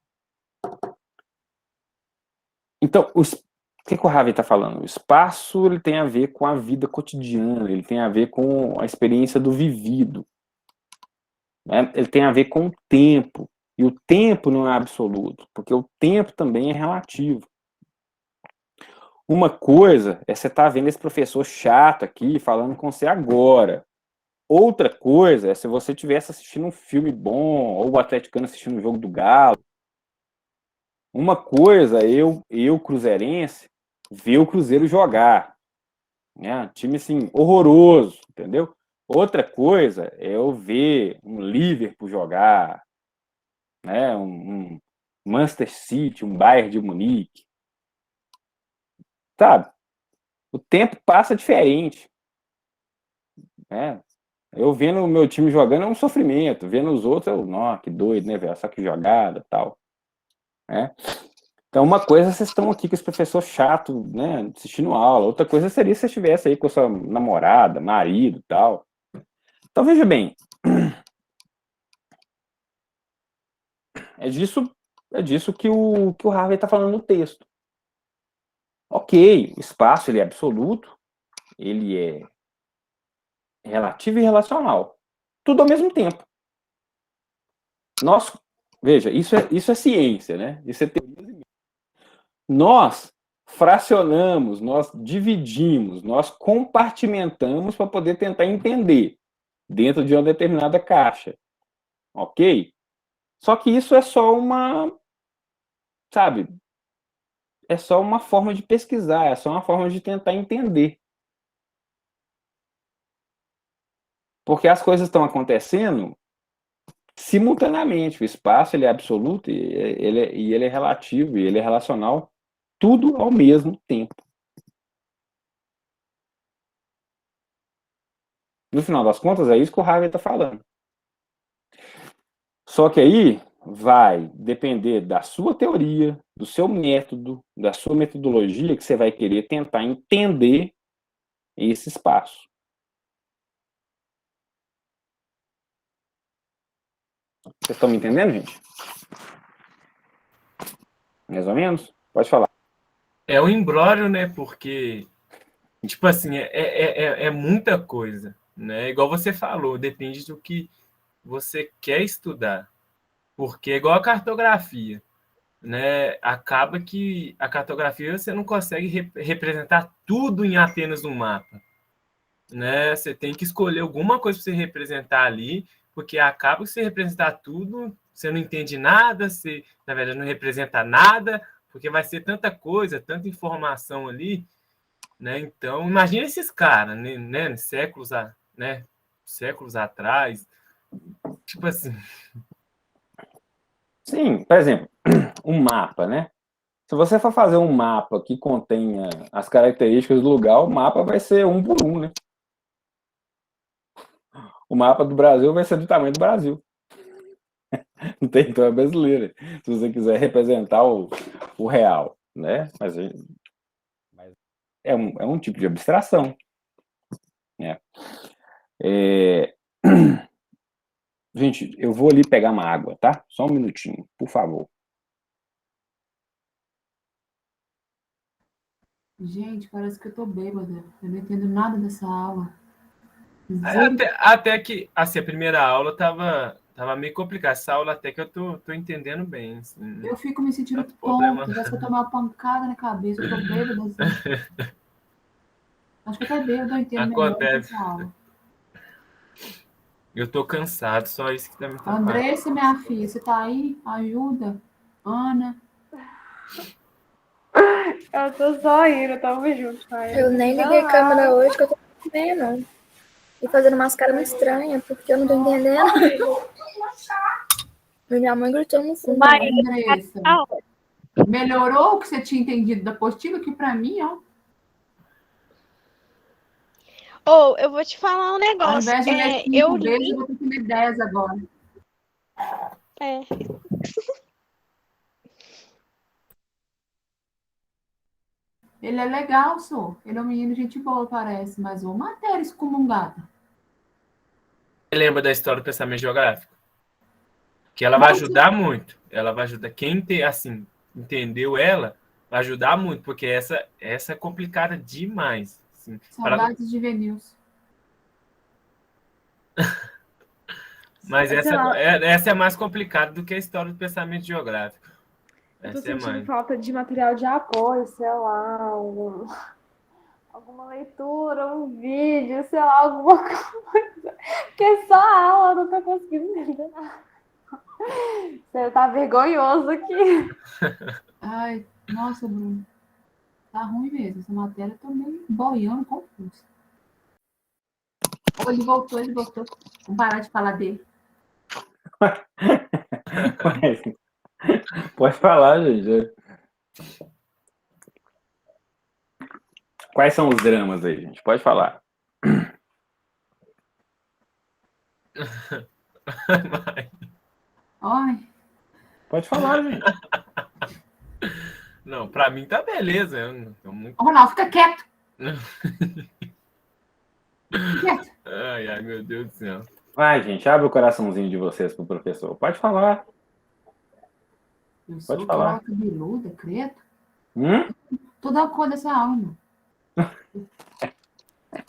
Então, o que o Harvey está falando? O espaço ele tem a ver com a vida cotidiana, ele tem a ver com a experiência do vivido. Né? Ele tem a ver com o tempo. E o tempo não é absoluto, porque o tempo também é relativo. Uma coisa é você estar vendo esse professor chato aqui falando com você agora. Outra coisa é se você estivesse assistindo um filme bom, ou o atleticano assistindo o jogo do Galo. Uma coisa é eu cruzeirense, ver o Cruzeiro jogar. Né? Time, assim, horroroso, entendeu? Outra coisa é eu ver um Liverpool jogar, né? um Manchester City, um Bayern de Munique. Sabe? O tempo passa diferente. Né? Eu vendo o meu time jogando é um sofrimento. Vendo os outros, nossa, que doido, né, velho? Só que jogada tal. Né? Então, uma coisa, vocês estão aqui com esse professor chato, né, assistindo aula. Outra coisa seria se você estivesse aí com a sua namorada, marido tal. Então, veja bem. É disso que o Harvey está falando no texto. Ok, o espaço ele é absoluto, ele é relativo e relacional. Tudo ao mesmo tempo. Veja, isso é ciência, né? Isso é teoria. Nós fracionamos, nós dividimos, nós compartimentamos para poder tentar entender dentro de uma determinada caixa. Ok? Só que isso é só sabe, é só uma forma de pesquisar, é só uma forma de tentar entender. Porque as coisas estão acontecendo simultaneamente. O espaço ele é absoluto e ele é relativo e ele é relacional, tudo ao mesmo tempo. No final das contas, é isso que o Harvey está falando. Só que aí vai depender da sua teoria, do seu método, da sua metodologia, que você vai querer tentar entender esse espaço. Vocês estão me entendendo, gente? Mais ou menos? Pode falar. É um imbróglio, né? Porque, tipo assim, é muita coisa, né? Igual você falou, depende do que você quer estudar. Porque é igual a cartografia, né? Acaba que a cartografia você não consegue representar tudo em apenas um mapa, né? Você tem que escolher alguma coisa para você representar ali, porque acaba que você representar tudo, você não entende nada, você, na verdade, não representa nada, porque vai ser tanta coisa, tanta informação ali, né? Então, imagina esses caras, né? Séculos atrás, tipo assim. Sim, por exemplo, um mapa, né? Se você for fazer um mapa que contenha as características do lugar, o mapa vai ser um por um, né? O mapa do Brasil vai ser do tamanho do Brasil. Não tem, então é brasileiro. Se você quiser representar o real, né? Mas é um tipo de abstração. Né? Gente, eu vou ali pegar uma água, tá? Só um minutinho, por favor. Gente, parece que eu tô bêbada. Eu não entendo nada dessa aula. Até que assim, a primeira aula tava meio complicada. Essa aula até que eu tô entendendo bem. Assim, eu fico me sentindo problema. tonta. Parece que eu tomei uma pancada na cabeça. Eu tô bêbada. Assim. Acho que até bêbada eu entendo melhor essa aula. Eu tô cansado, só isso que tá me atrapalhando. Andressa, minha filha, você tá aí? Ajuda. Ana. Eu tô só indo, tamo junto. Pai. Eu nem liguei a câmera hoje que eu tô vendo. E fazendo umas caras muito estranhas, porque eu não tô entendendo. Minha mãe gritou no fundo. Andressa, melhorou o que você tinha entendido da apostila? Que pra mim, ó. Eu vou te falar um negócio. Ao invés de ler 5 vezes, eu vou ter que ler 10 agora. Ele é legal, só. Ele é um menino de gente boa, parece, mas uma matéria excomungada. Você lembra da história do pensamento geográfico? Que ela vai Não, ajudar muito. Ela vai ajudar. Quem assim, entendeu ela, vai ajudar muito, porque essa é complicada demais. Assim, saudades de Venils. mas Sei lá, essa é mais complicada do que a história do pensamento geográfico. eu tô Essa é sentindo mais. falta de material de apoio, sei lá, alguma leitura, um vídeo, sei lá, alguma coisa. Porque só a aula eu não tô conseguindo entender nada. Você tá vergonhoso aqui. Ai, nossa, Bruno. Tá ruim mesmo. Essa matéria eu tô meio boiando confuso. Oh, ele voltou, ele voltou. Vamos parar de falar dele. Mas, pode falar, gente. Quais são os dramas aí, gente? Pode falar. Ai, Pode falar, gente. Não, pra mim tá beleza. Eu não tô muito. ô, Ronaldo, fica quieto. Fica quieto. Ai, meu Deus do céu. Vai, gente, abre o coraçãozinho de vocês pro professor. Pode falar, Eu pode sou falar. aquela cabeluda, credo. Hum? Toda a cor dessa alma.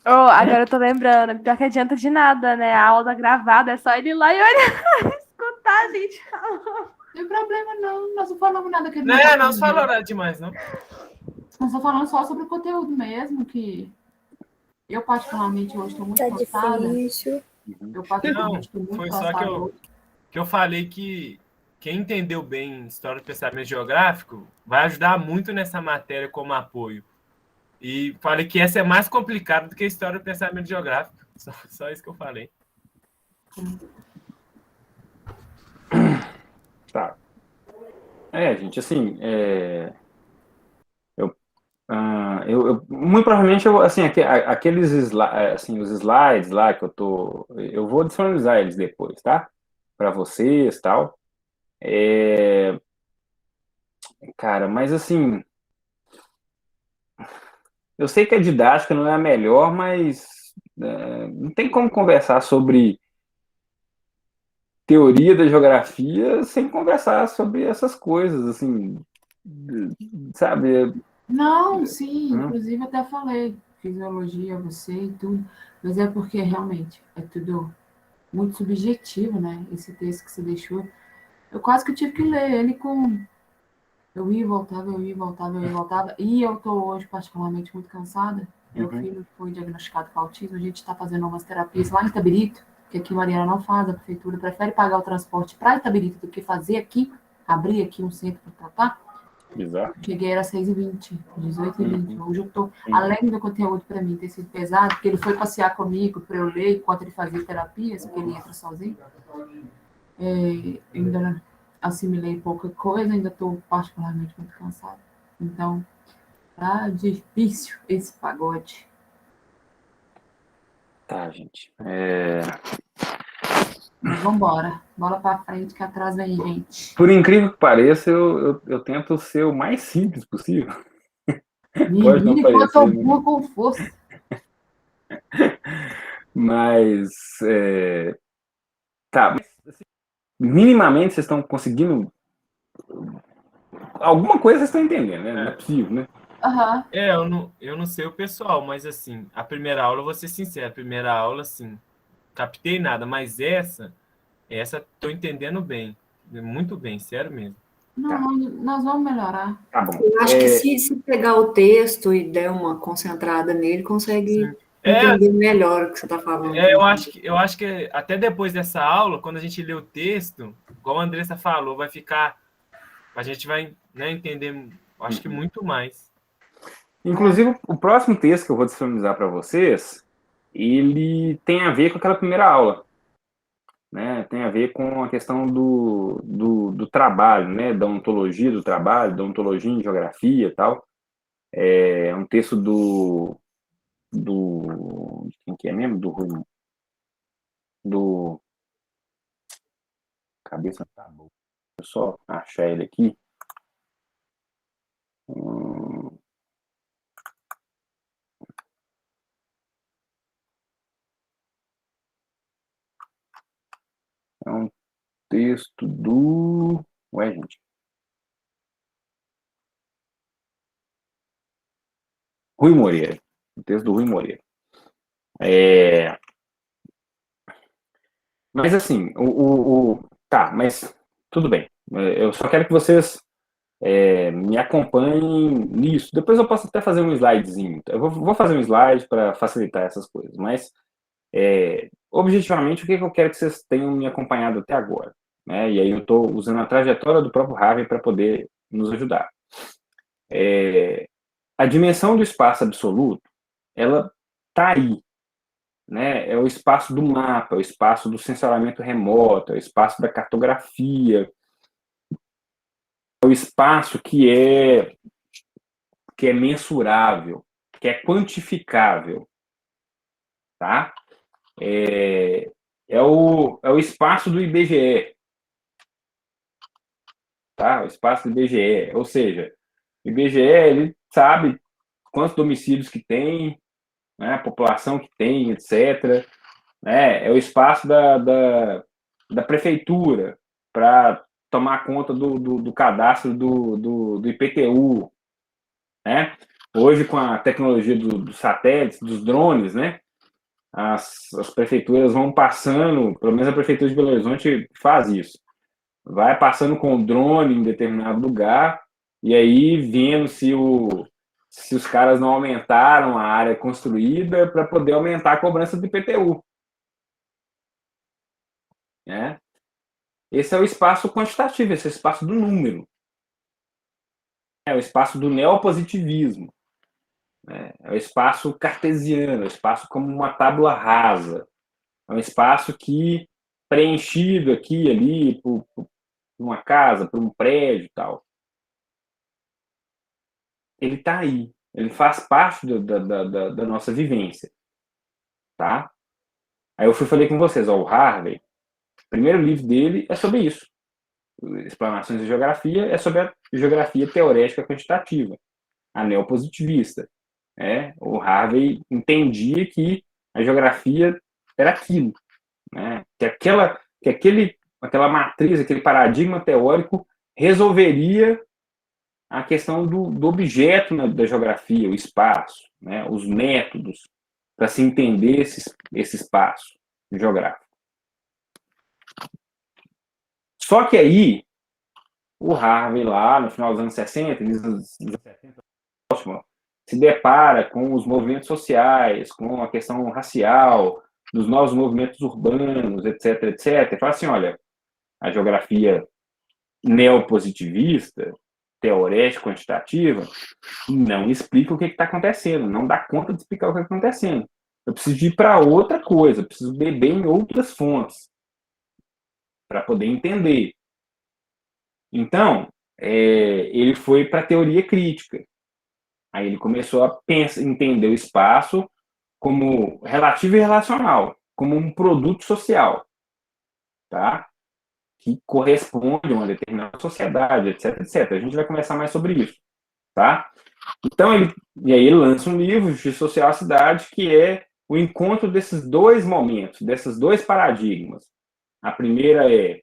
Oh, agora eu tô lembrando, pior que adianta de nada, né? A aula gravada é só ele ir lá e olhar, escutar a gente falando. Não tem problema, não. Nós não falamos nada que ele Não, não tá não se falando. falou nada demais, não. Nós estamos falando só sobre o conteúdo mesmo, que eu particularmente hoje estou muito Tá cansada. difícil. Eu Não, particularmente estou muito foi só cansada hoje. que eu falei que quem entendeu bem história do pensamento geográfico vai ajudar muito nessa matéria como apoio. E falei que essa é mais complicada do que a história do pensamento geográfico. Só isso que eu falei. Tá. Gente, assim, muito provavelmente, assim, aqueles assim, os slides lá que eu vou disponibilizar eles depois, tá? Para vocês, tal. Cara, mas assim, eu sei que a didática não é a melhor, mas não tem como conversar sobre teoria da geografia sem conversar sobre essas coisas, assim, sabe? Não, sim, Hum, inclusive até falei fisiologia, você e tudo, mas é porque realmente é tudo muito subjetivo, né? Esse texto que você deixou. Eu quase que tive que ler ele com. Eu ia e voltava, eu ia e voltava, eu ia e voltava. E eu tô hoje particularmente muito cansada. Meu uhum, filho foi diagnosticado com autismo, a gente está fazendo umas terapias lá em Itabirito, que aqui em Mariana não faz, a prefeitura prefere pagar o transporte para Itabirito do que fazer aqui, abrir aqui um centro para tratar. bizarro. Cheguei, era 6h20, 18h20. Uhum, Hoje eu tô, uhum. além do conteúdo para mim ter sido pesado, porque ele foi passear comigo para eu ler enquanto ele fazia terapias, porque ele entra sozinho. Ainda assimilei pouca coisa, ainda estou particularmente muito cansada. Então, tá difícil esse pagode. Tá, gente. Mas vambora. Bola para frente, que atrás vem gente. Por incrível que pareça, eu tento ser o mais simples possível. Pode não Menina, enquanto eu parecer, né? burro com força. Mas, tá, mas, assim, minimamente vocês estão conseguindo. Alguma coisa vocês estão entendendo, né? Não é possível, né? Aham. Eu não sei o pessoal, mas assim, a primeira aula, vou ser sincero, a primeira aula, assim, captei nada, mas essa tô entendendo bem. Muito bem, sério mesmo. Não, Tá, nós vamos melhorar. tá bom. Eu acho que se pegar o texto e der uma concentrada nele, consegue Sim. entender melhor o que você está falando. Eu acho que até depois dessa aula, quando a gente lê o texto, igual a Andressa falou, vai ficar. A gente vai, né, entender, acho que muito mais. Inclusive, o próximo texto que eu vou disponibilizar para vocês, ele tem a ver com aquela primeira aula, né? Tem a ver com a questão do trabalho, né? Da ontologia do trabalho, da ontologia em geografia e tal. É um texto de quem que é mesmo? Do cabeça tá boa. Deixa eu só achar ele aqui. texto do... Ué, gente. Rui Moreira. O texto do Rui Moreira. Mas assim, tá, mas tudo bem. Eu só quero que vocês me acompanhem nisso. Depois eu posso até fazer um slidezinho. Eu vou fazer um slide para facilitar essas coisas, mas objetivamente, o que eu quero que vocês tenham me acompanhado até agora? Né? E aí eu estou usando a trajetória do próprio Harvey para poder nos ajudar. A dimensão do espaço absoluto, ela está aí. Né? É o espaço do mapa, é o espaço do sensoriamento remoto, é o espaço da cartografia, é o espaço que é mensurável, que é quantificável, tá? É o espaço do IBGE, tá? O espaço do IBGE, ou seja, o IBGE, ele sabe quantos domicílios que tem, né? A população que tem, etc. Né? É o espaço da prefeitura para tomar conta do cadastro do IPTU. Né? Hoje, com a tecnologia dos satélites, dos drones, né? As prefeituras vão passando, pelo menos a prefeitura de Belo Horizonte faz isso, vai passando com o drone em determinado lugar e aí vendo se os caras não aumentaram a área construída para poder aumentar a cobrança do IPTU. Né? Esse é o espaço quantitativo, esse é o espaço do número. É o espaço do neopositivismo. É o espaço cartesiano, é o espaço como uma tábua rasa. É um espaço que, preenchido aqui e ali, por uma casa, por um prédio e tal. Ele está aí. Ele faz parte da nossa vivência. Tá? Aí eu falei com vocês, o Harvey, o primeiro livro dele é sobre isso. Explanações de Geografia é sobre a geografia teorética quantitativa, a neopositivista. O Harvey entendia que a geografia era aquilo, né? Que aquela matriz, aquele paradigma teórico resolveria a questão do objeto da geografia, o espaço, né? Os métodos para se entender esse espaço geográfico. Só que aí, o Harvey, lá no final dos anos 60, se depara com os movimentos sociais, com a questão racial, dos novos movimentos urbanos, etc., etc., e fala assim, olha, a geografia neopositivista, teorética, quantitativa, não explica o que está acontecendo, não dá conta de explicar o que está acontecendo. Eu preciso ir para outra coisa, eu preciso beber em outras fontes para poder entender. Então, ele foi para a teoria crítica. Aí ele começou a entender o espaço como relativo e relacional, como um produto social, tá? Que corresponde a uma determinada sociedade, etc, etc. A gente vai conversar mais sobre isso, tá? Então, e aí ele lança um livro, Justiça Social à Cidade, que é o encontro desses dois momentos, desses dois paradigmas. A primeira é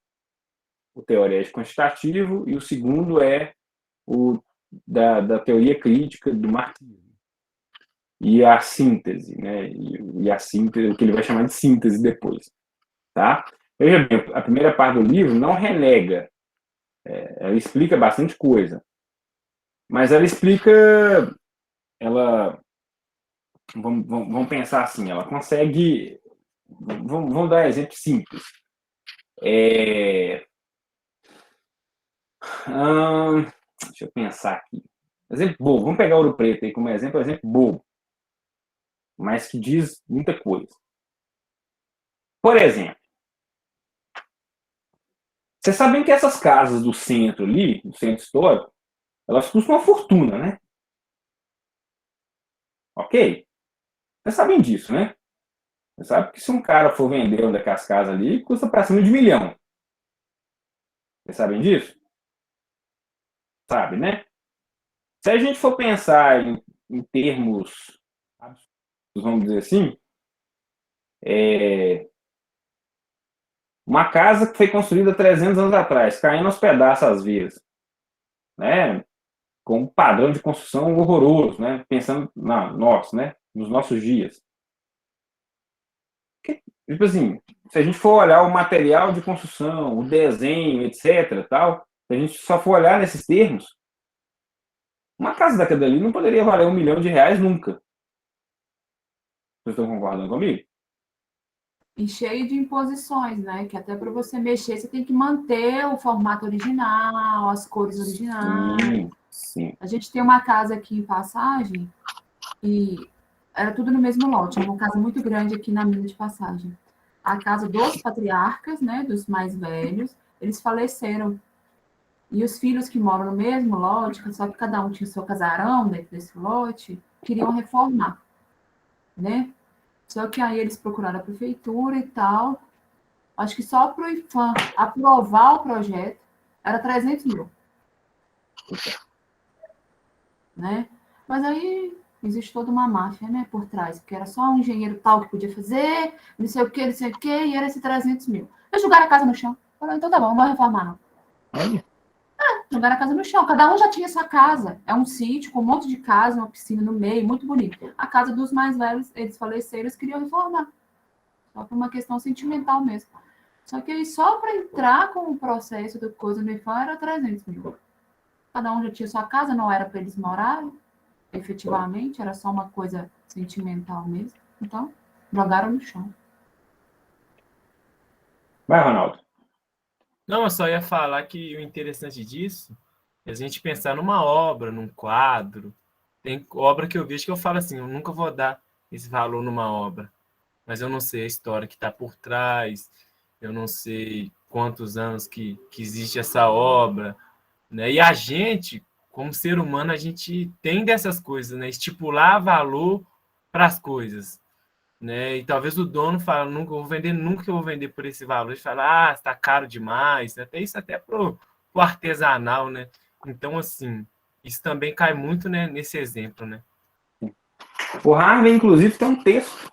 o teorético quantitativo e o segundo é o da teoria crítica do marxismo. E a síntese, né? E a síntese, o que ele vai chamar de síntese depois, tá? Veja bem, a primeira parte do livro não renega, ela explica bastante coisa, mas ela explica, vamos pensar assim, ela consegue, vamos dar exemplo simples. Deixa eu pensar aqui. Exemplo bobo, vamos pegar Ouro Preto aí como exemplo bobo, mas que diz muita coisa. Por exemplo, vocês sabem que essas casas do centro ali, do centro histórico, elas custam uma fortuna, né? Ok? Vocês sabem disso, né? Você sabe que se um cara for vender uma daquelas casas ali, custa para cima de 1 milhão. Vocês sabem disso? Sabe, né? Se a gente for pensar em termos absurdos, vamos dizer assim, Uma casa que foi construída 300 anos atrás, caindo aos pedaços às vezes, né? Com um padrão de construção horroroso, né? Pensando né? Nos nossos dias. Tipo assim, se a gente for olhar o material de construção, o desenho, etc, tal, se a gente só for olhar nesses termos, uma casa daquela ali não poderia valer R$1 milhão nunca. Vocês estão concordando comigo? E cheio de imposições, né? Que até para você mexer, você tem que manter o formato original, as cores originais. Sim. A gente tem uma casa aqui em Passagem e era tudo no mesmo lote. É uma casa muito grande aqui na mina de Passagem. A casa dos patriarcas, né? Dos mais velhos, eles faleceram. E os filhos que moram no mesmo lote, só que cada um tinha o seu casarão dentro desse lote, queriam reformar, né? Só que aí eles procuraram a prefeitura e tal. Acho que só para o IFAM aprovar o projeto era 300 mil. Né? Mas aí existe toda uma máfia, né, por trás, porque era só um engenheiro tal que podia fazer, não sei o que, e era esse 300 mil. Eles jogaram a casa no chão. Falaram, então tá bom, não vou reformar, não. Jogaram a casa no chão. Cada um já tinha sua casa. É um sítio com um monte de casa, uma piscina no meio, muito bonito. A casa dos mais velhos, eles faleceram, eles queriam reformar. Só por uma questão sentimental mesmo. Só que aí, só para entrar com o processo do coisa no IFAM era 300 mil. Cada um já tinha sua casa, não era para eles morarem, efetivamente, era só uma coisa sentimental mesmo. Então, jogaram no chão. Vai, Ronaldo. Não, eu só ia falar que o interessante disso é a gente pensar numa obra, num quadro. Tem obra que eu vejo que eu falo assim, eu nunca vou dar esse valor numa obra, mas eu não sei a história que está por trás, eu não sei quantos anos que existe essa obra, né? E a gente, como ser humano, a gente tem dessas coisas, né? Estipular valor para as coisas, né? E talvez o dono fale, nunca eu vou vender por esse valor. Ele fala, está caro demais. Até isso até pro artesanal, né? Então, assim, isso também cai muito, né, nesse exemplo, né? O Harvey, inclusive, tem um texto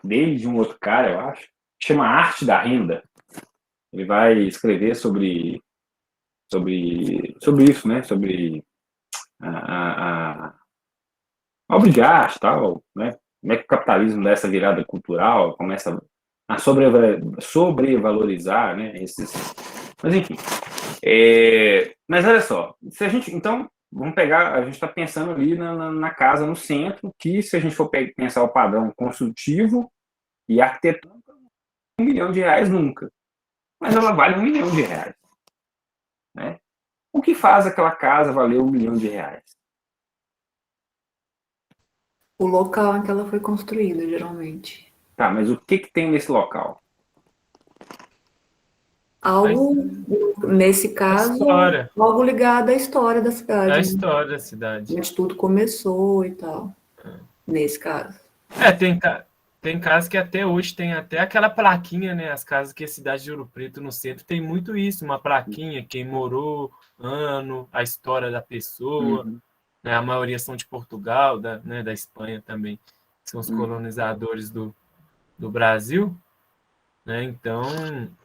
dele, de um outro cara, eu acho, que chama Arte da Renda. Ele vai escrever sobre isso, né? Sobre a obra de arte, tal, né? Como é que o capitalismo dá essa virada cultural, começa a sobrevalorizar, né? Mas enfim. Mas olha só, se a gente, então, vamos pegar, a gente está pensando ali na casa no centro, que se a gente for pensar o padrão construtivo e arquitetônico, R$1 milhão nunca. Mas ela vale R$1 milhão, né? O que faz aquela casa valer R$1 milhão? O local em que ela foi construída, geralmente. Tá, mas o que tem nesse local? Algo, nesse caso, algo ligado à história da cidade. A história da cidade. Onde tudo começou e tal. Nesse caso. Tem casas que até hoje tem até aquela plaquinha, né? As casas que a cidade de Ouro Preto, no centro, tem muito isso. Uma plaquinha, quem morou, ano, a história da pessoa. Uhum. Né? A maioria são de Portugal, da Espanha também. São os colonizadores do Brasil. Né? Então,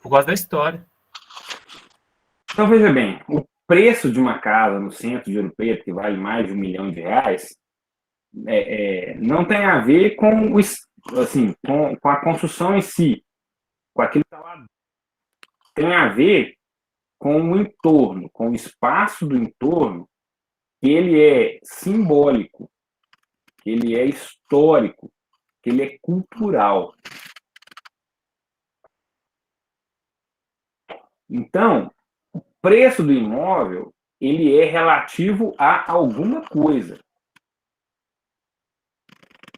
por causa da história. Então, veja bem, o preço de uma casa no centro de Ouro Preto, que vale mais de R$1 milhão, não tem a ver com, com a construção em si, com aquilo que está lá. Tem a ver com o entorno, com o espaço do entorno, que ele é simbólico, que ele é histórico, que ele é cultural. Então, o preço do imóvel, ele é relativo a alguma coisa.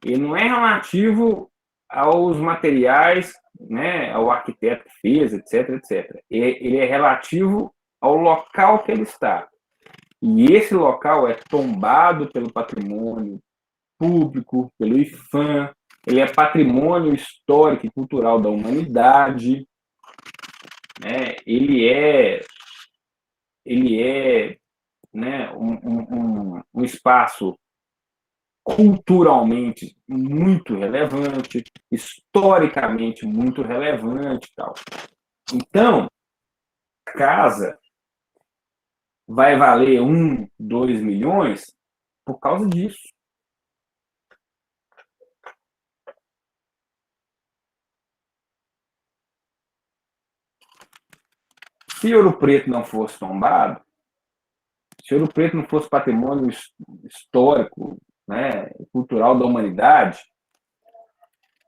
Ele não é relativo aos materiais, né, ao arquiteto que fez, etc, etc. Ele é relativo ao local que ele está. E esse local é tombado pelo patrimônio público, pelo IFAM, ele é patrimônio histórico e cultural da humanidade, né? Ele é, né, um espaço culturalmente muito relevante, historicamente muito relevante e tal. Então, a casa vai valer 1, 2 milhões por causa disso. Se Ouro Preto não fosse tombado, se Ouro Preto não fosse patrimônio histórico, né, cultural da humanidade,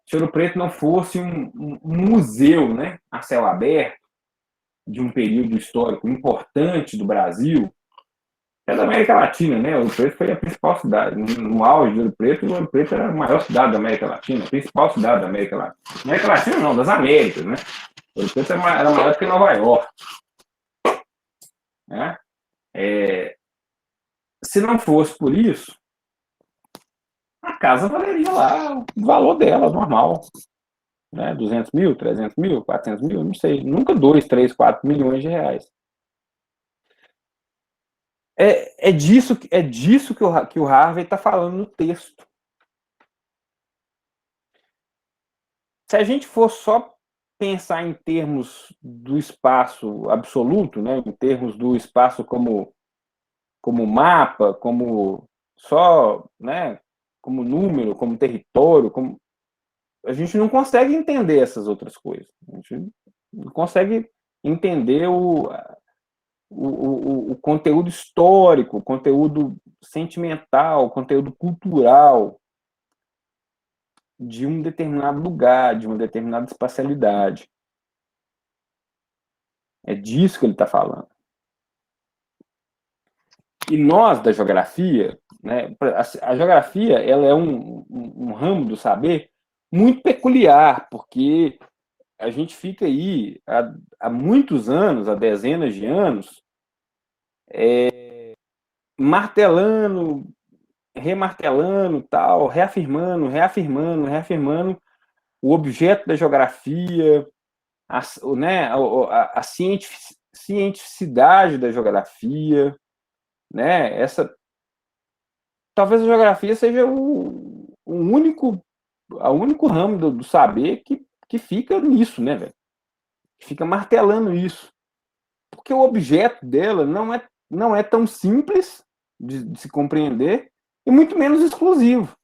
se Ouro Preto não fosse um museu, né, a céu aberto, de um período histórico importante do Brasil, é da América Latina, né? Ouro Preto foi a principal cidade. No auge de Ouro Preto era a maior cidade da América Latina, a principal cidade da América Latina. América Latina não, das Américas, né? Ouro Preto era maior do que Nova York. Né? Se não fosse por isso, a casa valeria lá o valor dela, normal. Né? 200 mil, 300 mil, 400 mil, não sei. Nunca 2, 3, 4 milhões de reais. É disso que o Harvey está falando no texto. Se a gente for só pensar em termos do espaço absoluto, né, em termos do espaço como mapa, como só, né, como número, como território, a gente não consegue entender essas outras coisas. A gente não consegue entender o conteúdo histórico, o conteúdo sentimental, o conteúdo cultural de um determinado lugar, de uma determinada espacialidade. É disso que ele está falando. E nós, da geografia, né, a geografia ela é um ramo do saber muito peculiar, porque a gente fica aí há muitos anos, há dezenas de anos, martelando, remartelando, tal, reafirmando o objeto da geografia, né, a cientificidade da geografia, né? Talvez a geografia seja o único ramo do saber que fica nisso, né, velho? Fica martelando isso. Porque o objeto dela não é tão simples de se compreender e muito menos exclusivo.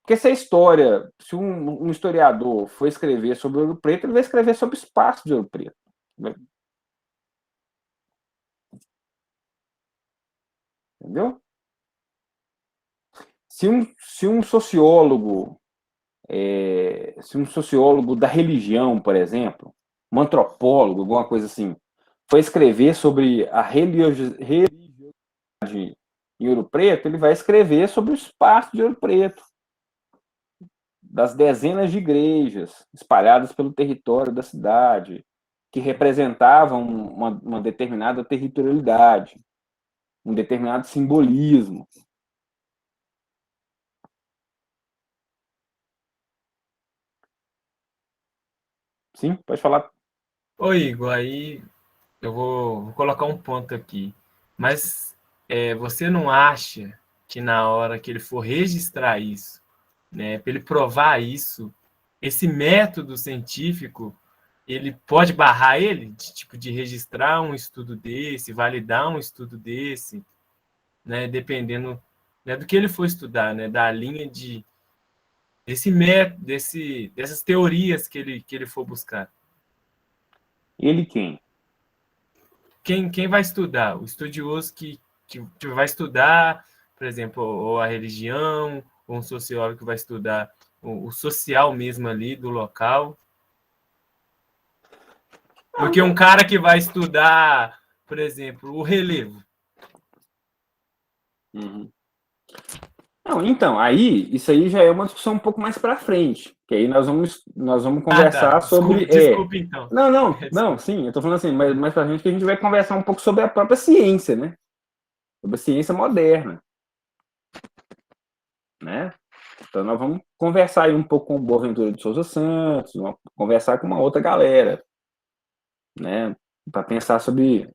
Porque se um historiador for escrever sobre Ouro Preto, ele vai escrever sobre o espaço de Ouro Preto. Entendeu? Se um sociólogo da religião, por exemplo, um antropólogo, alguma coisa assim, for escrever sobre a religiosidade em Ouro Preto, ele vai escrever sobre o espaço de Ouro Preto, das dezenas de igrejas espalhadas pelo território da cidade, que representavam uma determinada territorialidade, um determinado simbolismo. Sim, pode falar. Ô, Igor, aí eu vou colocar um ponto aqui. Mas você não acha que na hora que ele for registrar isso, né, para ele provar isso, esse método científico, ele pode barrar ele, de registrar um estudo desse, validar um estudo desse, né, dependendo, né, do que ele for estudar, né, da linha desse método, dessas teorias que ele for buscar. Ele quem? Quem vai estudar? O estudioso que vai estudar, por exemplo, ou a religião, ou um sociólogo que vai estudar o social mesmo ali do local. Do que um cara que vai estudar, por exemplo, o relevo. Uhum. Não, então, isso aí já é uma discussão um pouco mais para frente, que aí nós vamos conversar sobre... Desculpa, então. Não, sim, eu estou falando assim, mas mais para frente que a gente vai conversar um pouco sobre a própria ciência, né? Sobre a ciência moderna. Né? Então nós vamos conversar aí um pouco com o Boaventura de Souza Santos, vamos conversar com uma outra galera, né? Para pensar sobre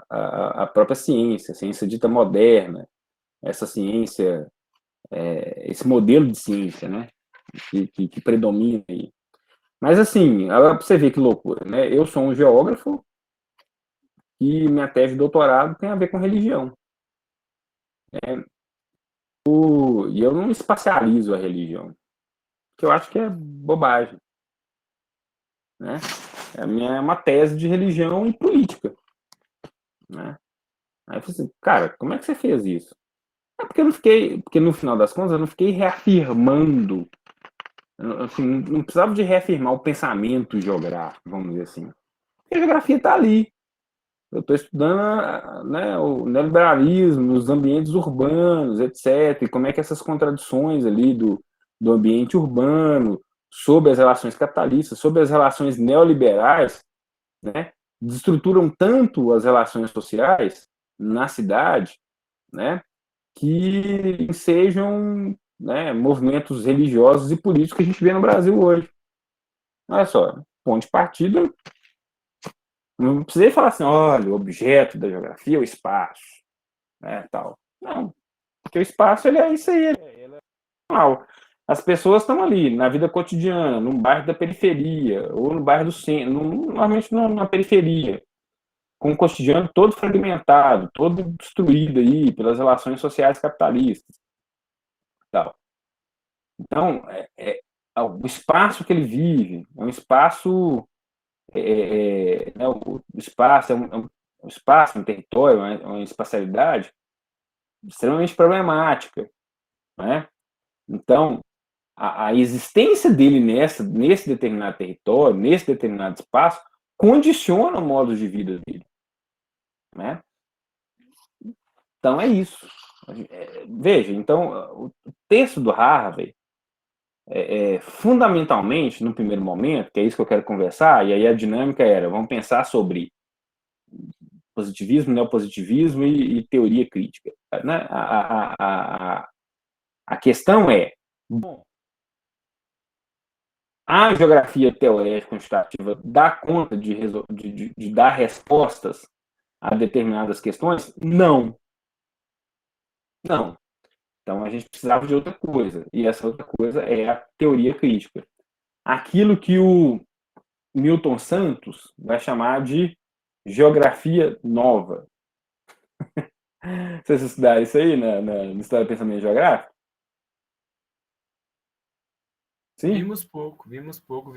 a própria ciência, a ciência dita moderna, essa ciência, esse modelo de ciência, né, que predomina aí. Mas, assim, para você ver que loucura, né? Eu sou um geógrafo e minha tese de doutorado tem a ver com religião. E eu não espacializo a religião, que eu acho que é bobagem, né? É uma tese de religião e política, né? Aí eu falei assim, cara, como é que você fez isso? Porque no final das contas eu não fiquei reafirmando, assim, não precisava de reafirmar o pensamento geográfico, vamos dizer assim. Porque a geografia está ali. Eu estou estudando, né, o neoliberalismo, os ambientes urbanos, etc. E como é que essas contradições ali do ambiente urbano, sobre as relações capitalistas, sobre as relações neoliberais, né, destruturam tanto as relações sociais na cidade, né, que sejam, né, movimentos religiosos e políticos que a gente vê no Brasil hoje. Olha só, ponto de partida. Não precisei falar assim, olha, o objeto da geografia é o espaço, né, tal. Não, porque o espaço ele é isso aí, ele é normal. As pessoas estão ali, na vida cotidiana, no bairro da periferia, ou no bairro do centro, normalmente na periferia, com o cotidiano todo fragmentado, todo destruído aí pelas relações sociais capitalistas. Tal. Então, o espaço que ele vive é um espaço, né, o espaço um espaço, um território, uma espacialidade extremamente problemática, né? Então, a existência dele nesse determinado território, nesse determinado espaço, condiciona o modo de vida dele, né? Então, é isso. Veja, então, o texto do Harvey, fundamentalmente, no primeiro momento, que é isso que eu quero conversar, e aí a dinâmica era, vamos pensar sobre positivismo, neopositivismo e teoria crítica. Né? A questão é, bom, a geografia teorética quantitativa dá conta de dar respostas a determinadas questões? Não. Não. Então a gente precisava de outra coisa, e essa outra coisa é a teoria crítica. Aquilo que o Milton Santos vai chamar de geografia nova. Vocês estudaram isso aí na História do Pensamento Geográfico? Sim? Vimos pouco.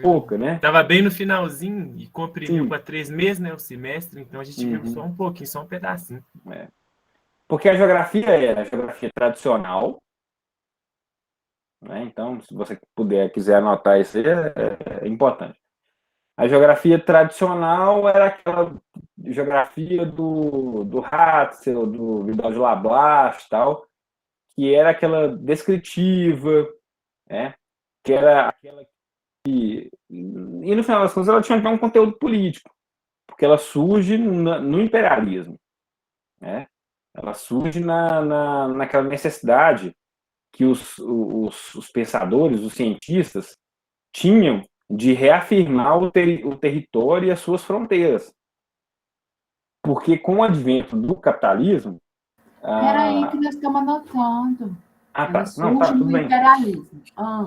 Pouco, né? Estava bem no finalzinho e comprimiu Sim. para 3 meses, né, o semestre, então a gente viu só um pouquinho, só um pedacinho. Porque a geografia era a geografia tradicional, né? Então, se você quiser anotar isso aí, é importante. A geografia tradicional era aquela geografia do Hatzel, do Vidal de Lablache e tal, que era aquela descritiva, né? Que era aquela que... E no final das contas ela tinha até um conteúdo político, porque ela surge no imperialismo, né? Ela surge naquela necessidade que os pensadores, os cientistas, tinham de reafirmar o território e as suas fronteiras. Porque com o advento do capitalismo... Peraí que nós estamos anotando. Tá. Não, tá, tudo bem. Imperialismo.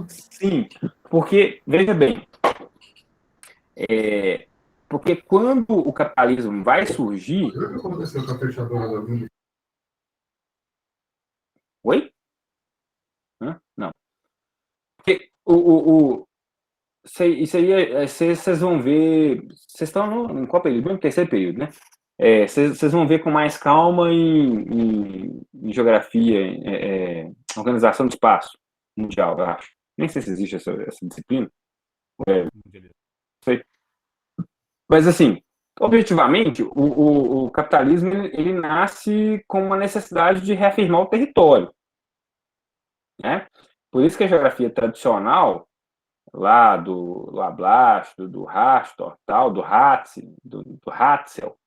Sim, porque, veja bem, porque quando o capitalismo vai surgir... O que aconteceu com a fechadora da Vila? Oi? Não. Porque isso aí, vocês vão ver... Vocês estão em qual período? No terceiro período, né? Vocês vão ver com mais calma em geografia, organização do espaço mundial, eu acho. Nem sei se existe essa disciplina. Sei. Mas, assim, objetivamente, o capitalismo ele nasce com uma necessidade de reafirmar o território, né? Por isso que a geografia tradicional, lá do Lablache, do Rastor, tal, do Hatzel,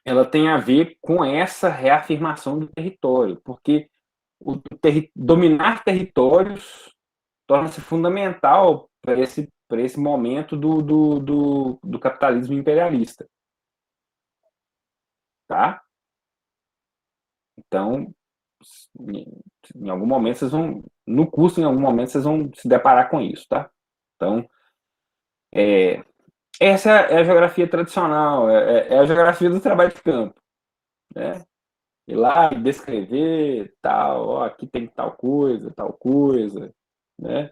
ela tem a ver com essa reafirmação do território, porque dominar territórios torna-se fundamental para esse momento do capitalismo imperialista. Tá? Então, em algum momento vocês vão, no curso, em algum momento vocês vão se deparar com isso, tá? Então, essa é a geografia tradicional, é a geografia do trabalho de campo, né? Ir lá, descrever, tal, ó, aqui tem tal coisa, né?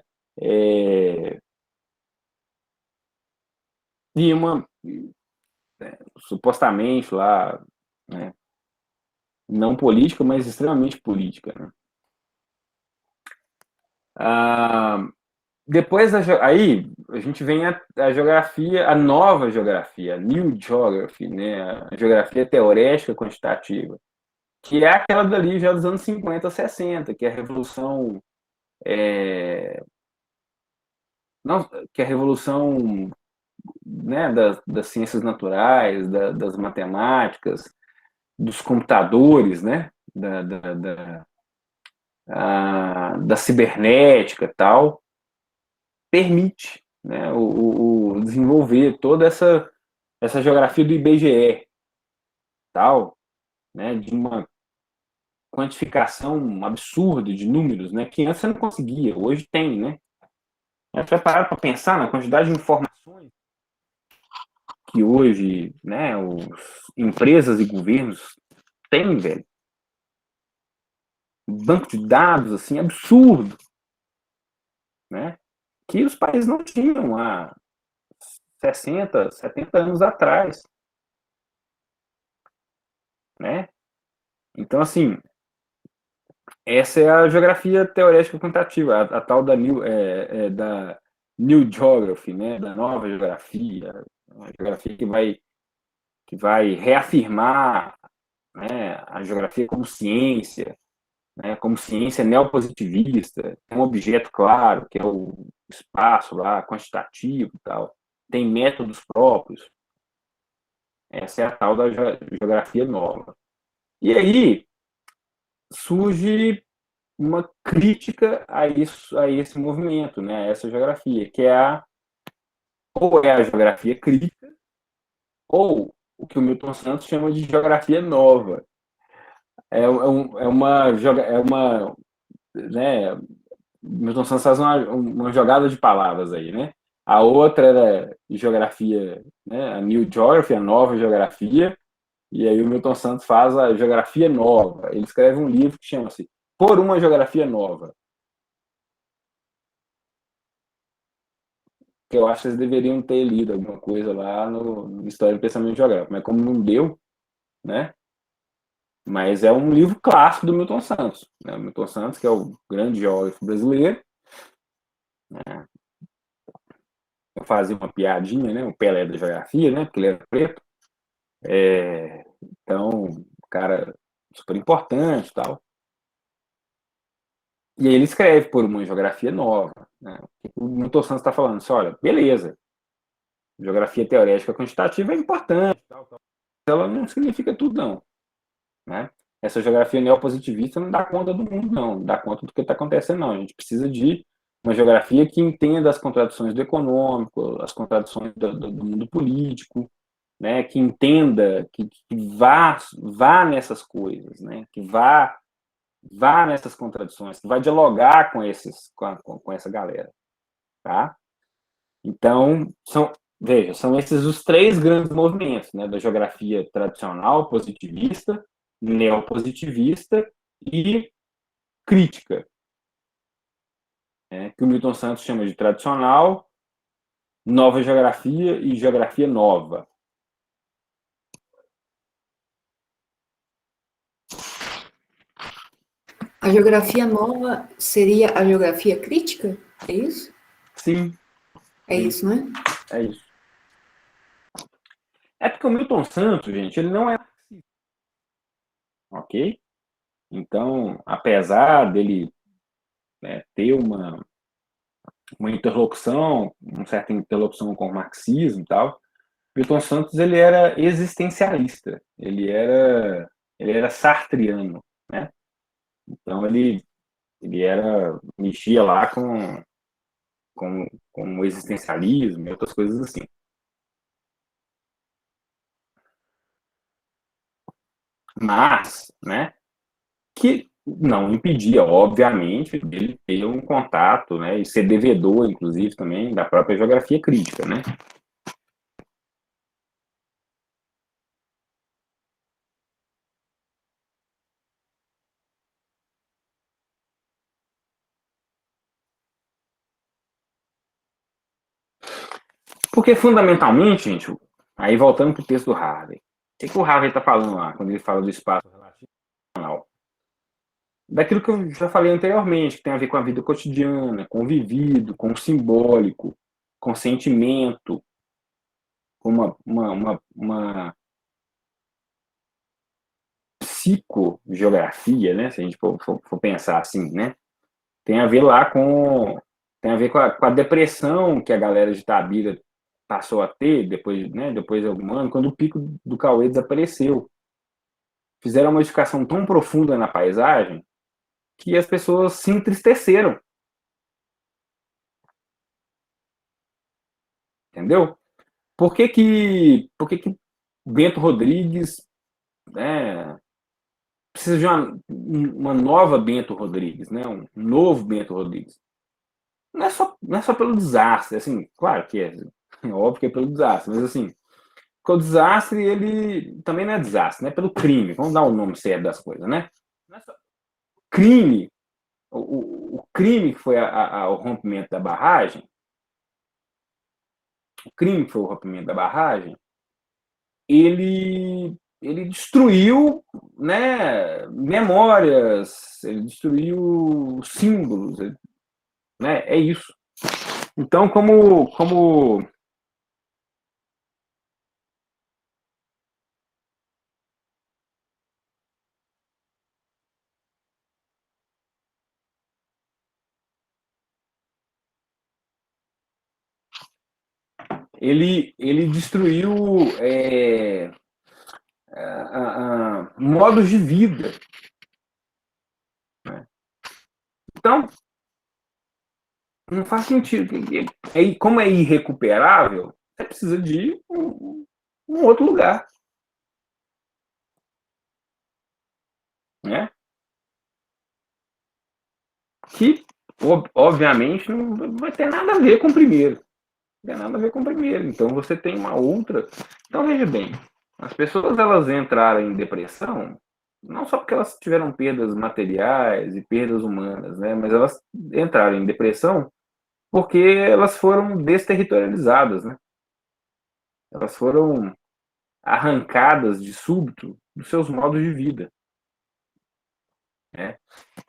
E uma, supostamente lá, né, não política, mas extremamente política, né? Depois aí a gente vem a geografia, a nova geografia, a New Geography, né? A geografia teorética quantitativa, que é aquela dali já dos anos 50, 60, que é a revolução, não, que é a revolução, né, das ciências naturais, das matemáticas, dos computadores, né, da cibernética e tal, permite, né, o desenvolver toda essa geografia do IBGE, tal, né, de uma quantificação absurda de números, né, que antes você não conseguia, hoje tem, né? É preparado para pensar na quantidade de informações que hoje, né, empresas e governos têm, velho. Um banco de dados, assim, absurdo, né? Que os países não tinham há 60, 70 anos atrás, né? Então, assim, essa é a geografia teorética quantitativa, a tal da da New Geography, né? Da nova geografia, uma geografia que vai reafirmar, né, a geografia como ciência, né, como ciência neopositivista, tem um objeto claro, que é o espaço lá, quantitativo e tal, tem métodos próprios. Essa é a tal da geografia nova. E aí surge uma crítica a isso, a esse movimento, né, a essa geografia, que é ou é a geografia crítica, ou o que o Milton Santos chama de geografia nova. Né, Milton Santos faz uma jogada de palavras aí, né? A outra era geografia, né? A New Geography, a nova geografia, e aí o Milton Santos faz a geografia nova. Ele escreve um livro que chama-se Por uma Geografia Nova. Que eu acho que eles deveriam ter lido alguma coisa lá no História do Pensamento Geográfico, mas como não deu, né? Mas é um livro clássico do Milton Santos, né? O Milton Santos, que é o grande geógrafo brasileiro, né? Eu fazia uma piadinha, né? O Pelé da geografia, né? Porque ele era preto. Então, cara super importante e tal. E aí ele escreve Por uma Geografia Nova, né? O Milton Santos está falando assim, olha, beleza, geografia teorética quantitativa é importante, tal, tal. Ela não significa tudo, não. Né? Essa geografia neopositivista não dá conta do mundo, não dá conta do que está acontecendo, não. A gente precisa de uma geografia que entenda as contradições do econômico, as contradições do mundo político, né? Que entenda, que vá nessas coisas, né? Que vá nessas contradições, que vai dialogar com essa galera, tá? Então, são esses os três grandes movimentos, né? Da geografia tradicional, positivista, neopositivista e crítica, né, que o Milton Santos chama de tradicional, nova geografia e geografia nova. A geografia nova seria a geografia crítica? É isso? Sim. É isso, né? É isso. É porque o Milton Santos, gente, ele não é marxista. Ok? Então, apesar dele, né, ter uma interlocução, uma certa interlocução com o marxismo e tal, Milton Santos ele era existencialista, ele era sartriano, né? Então ele mexia lá com o existencialismo e outras coisas assim. Mas, né, que não impedia, obviamente, dele ter um contato, né, e ser devedor, inclusive, também, da própria geografia crítica, né? Porque, fundamentalmente, gente, aí voltando para o texto do Harvey, o que o Harvey está falando lá, quando ele fala do espaço relacional? Daquilo que eu já falei anteriormente, que tem a ver com a vida cotidiana, com o vivido, com o simbólico, com o sentimento, com uma psicogeografia, né? Se a gente for pensar assim, né? Tem a ver lá tem a ver com a depressão que a galera de Tabira passou a ter depois, né? Depois de algum ano, quando o pico do Cauê desapareceu. Fizeram uma modificação tão profunda na paisagem que as pessoas se entristeceram. Entendeu? Por que que Bento Rodrigues, né, precisa de uma nova Bento Rodrigues, né, um novo Bento Rodrigues? Não é só pelo desastre, assim, claro que é óbvio que é pelo desastre, mas assim, porque o desastre, ele também não é desastre, né, pelo crime, vamos dar o nome certo das coisas, né? Não é só crime, o crime que foi o rompimento da barragem, o crime que foi o rompimento da barragem, ele destruiu, né, memórias, ele destruiu símbolos, né, é isso. Então, como ele destruiu modos de vida, né? Então, não faz sentido. Como é irrecuperável, você precisa de um outro lugar, né? Que, obviamente, não vai ter nada a ver com o primeiro. Não tem nada a ver com o primeiro. Então, você tem uma outra. Então, veja bem, as pessoas elas entraram em depressão não só porque elas tiveram perdas materiais e perdas humanas, né? Mas elas entraram em depressão porque elas foram desterritorializadas, né? Elas foram arrancadas de súbito dos seus modos de vida, né?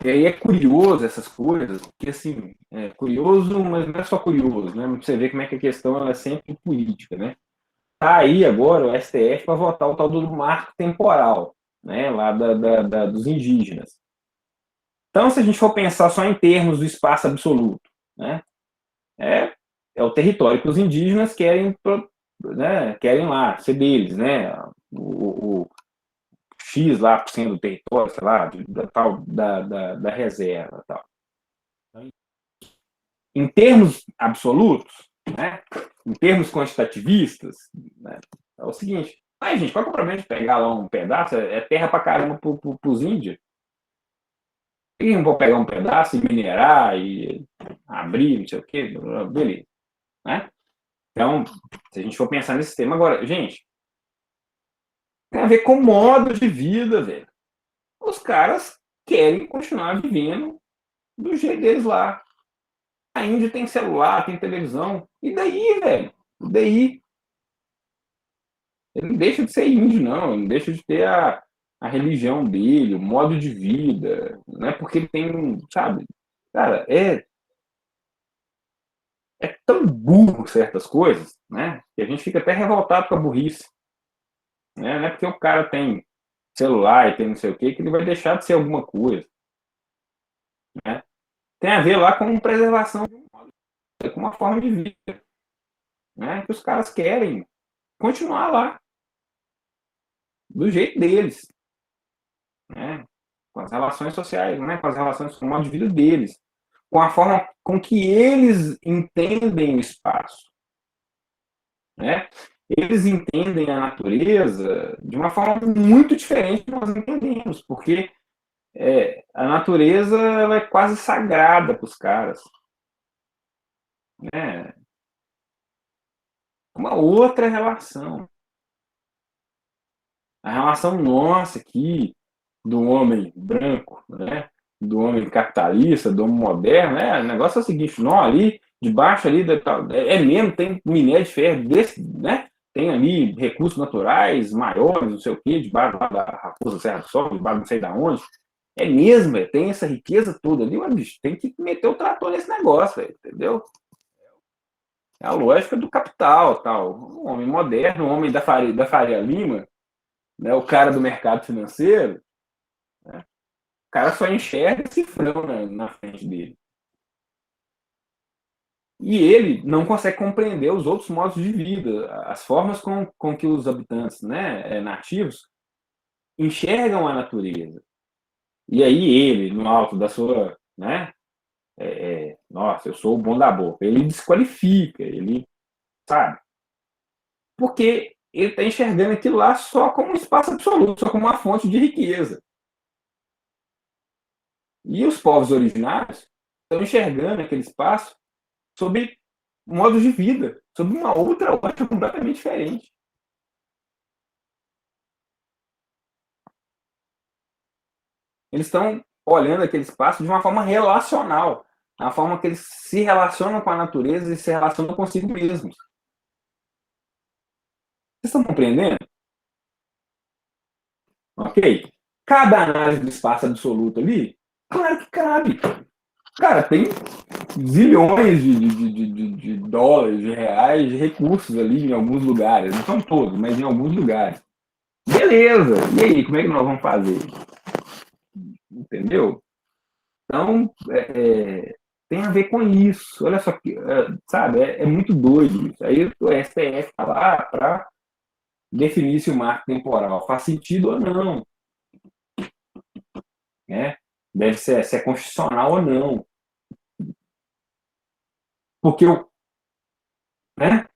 E aí é curioso essas coisas, porque assim, é curioso, mas não é só curioso, né? Você vê como é que a questão ela é sempre política, né? Tá aí agora o STF para votar o tal do marco temporal, né? Lá dos indígenas. Então, se a gente for pensar só em termos do espaço absoluto, né? É o território que os indígenas querem, né, querem lá, ser deles, né? O X lá por cento do território, sei lá, da reserva, tal. Em termos absolutos, né? Em termos quantitativistas, né, é o seguinte: aí, gente, qual é o problema de pegar lá um pedaço? É terra pra caramba pros índios. E não vou pegar um pedaço e minerar e abrir, não sei o quê, beleza, né? Então, se a gente for pensar nesse tema agora, gente, tem a ver com modo de vida, velho. Os caras querem continuar vivendo do jeito deles lá. A Índia tem celular, tem televisão. E daí, velho? E daí? Ele não deixa de ser índio, não. Ele não deixa de ter a religião dele, o modo de vida. Não é porque ele tem, sabe? Cara, é tão burro certas coisas, né? Que a gente fica até revoltado com a burrice. Né? Não é porque o cara tem celular e tem não sei o quê que ele vai deixar de ser alguma coisa. Né? Tem a ver lá com preservação, com uma forma de vida. Né? Que os caras querem continuar lá, do jeito deles. Né? Com as relações sociais, né? Com as relações com o modo de vida deles. Com a forma com que eles entendem o espaço. Né? Eles entendem a natureza de uma forma muito diferente que nós entendemos, porque a natureza ela é quase sagrada para os caras. Né? Uma outra relação. A relação nossa aqui, do homem branco, né? Do homem capitalista, do homem moderno, o negócio é o seguinte, não, ali, debaixo ali, mesmo, tem minério de ferro desse, né? Tem ali recursos naturais maiores, não sei o quê, debaixo da Raposa Serra do Sol, debaixo não sei de onde. É mesmo, tem essa riqueza toda ali, mas, bicho, tem que meter o trator nesse negócio, entendeu? É a lógica do capital, tal. Um homem moderno, um homem da Faria Lima, né, o cara do mercado financeiro, né, o cara só enxerga cifrão na frente dele. E ele não consegue compreender os outros modos de vida, as formas com que os habitantes, né, nativos enxergam a natureza. E aí ele, no alto da sua, né, nossa, eu sou o bom da boca, ele desqualifica, ele, sabe? Porque ele está enxergando aquilo lá só como um espaço absoluto, só como uma fonte de riqueza. E os povos originários estão enxergando aquele espaço sob modos de vida, sob uma outra ótica completamente diferente. Eles estão olhando aquele espaço de uma forma relacional, uma forma que eles se relacionam com a natureza e se relacionam consigo mesmos. Vocês estão compreendendo? Ok? Cabe a análise do espaço absoluto ali? Claro que cabe. Cara, tem zilhões de dólares, de reais, de recursos ali em alguns lugares. Não são todos, mas em alguns lugares. Beleza. E aí, como é que nós vamos fazer? Entendeu? Então, tem a ver com isso. Olha só, sabe, é muito doido isso. Aí o STF está lá para definir se o marco temporal faz sentido ou não. Né? Deve ser, se é constitucional ou não. Porque né,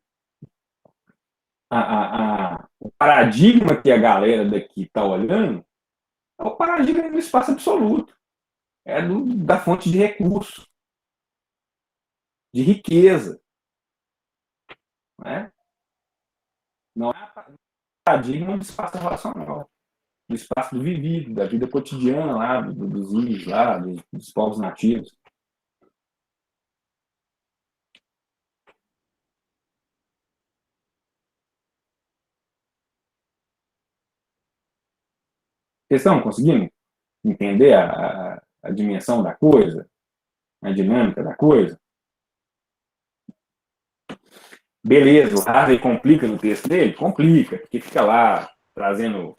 o paradigma que a galera daqui está olhando é o paradigma do espaço absoluto. É da fonte de recurso, de riqueza. Né? Não é o paradigma do espaço relacional, do espaço do vivido, da vida cotidiana lá, dos índios lá, dos povos nativos. Vocês estão conseguindo entender a dimensão da coisa? A dinâmica da coisa? Beleza, o Harvey complica no texto dele? Complica, porque fica lá trazendo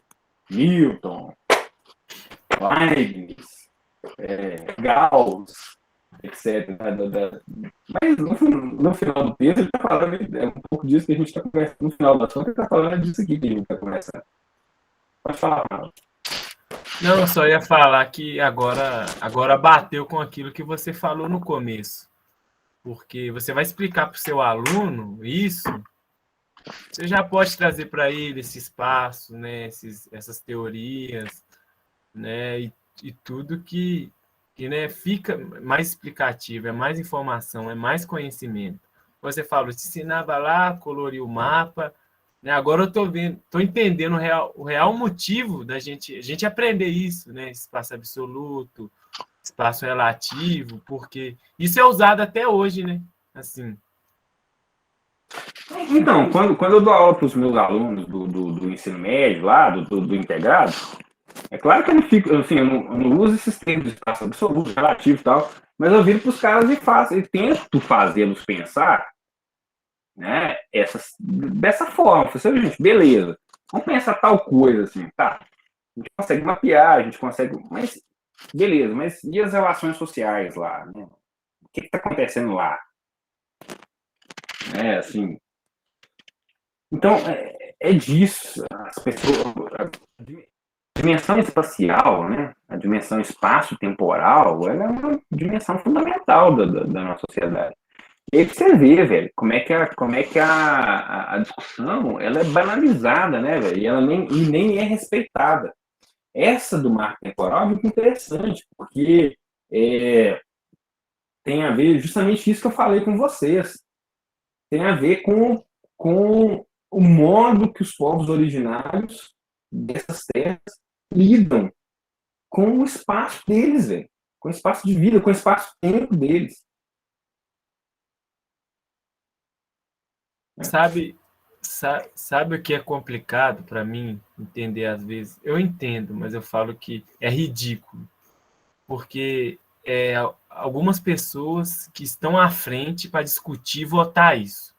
Newton, Leibniz, Gauss, etc. Mas no final do texto ele está falando, um pouco disso que a gente está conversando. No final do assunto ele está falando disso aqui que a gente está conversando. Pode falar, Paulo. Não, eu só ia falar que agora bateu com aquilo que você falou no começo. Porque você vai explicar para o seu aluno isso, você já pode trazer para ele esse espaço, né, essas teorias, né, e tudo que né, fica mais explicativo, é mais informação, é mais conhecimento. Você falou, te ensinava lá, coloriu o mapa, né, agora eu estou entendendo o real motivo da gente aprender isso, né, espaço absoluto, espaço relativo, porque isso é usado até hoje, né? Assim. Então, quando eu dou aula para os meus alunos do ensino médio, lá, do integrado, é claro que eu não fico, assim, eu não uso esses termos de espaço absoluto, relativo e tal, mas eu viro para os caras e tento fazê-los pensar, né, dessa forma. Falei, gente, beleza, vamos pensar tal coisa, assim, tá? A gente consegue mapear, a gente consegue. Mas, beleza, mas e as relações sociais lá? Né? O que está acontecendo lá? Assim. Então, é disso. As pessoas. A dimensão espacial, né? A dimensão espaço-temporal, ela é uma dimensão fundamental da nossa sociedade. E aí você vê, velho, como é que a discussão ela é banalizada, né, velho? E ela nem é respeitada. Essa do marco temporal é muito interessante, porque tem a ver justamente isso que eu falei com vocês. Tem a ver com o modo que os povos originários dessas terras lidam com o espaço deles, véio, com o espaço de vida, com o espaço-tempo deles. Sabe o que é complicado para mim entender às vezes? Eu entendo, mas eu falo que é ridículo, porque algumas pessoas que estão à frente para discutir e votar isso.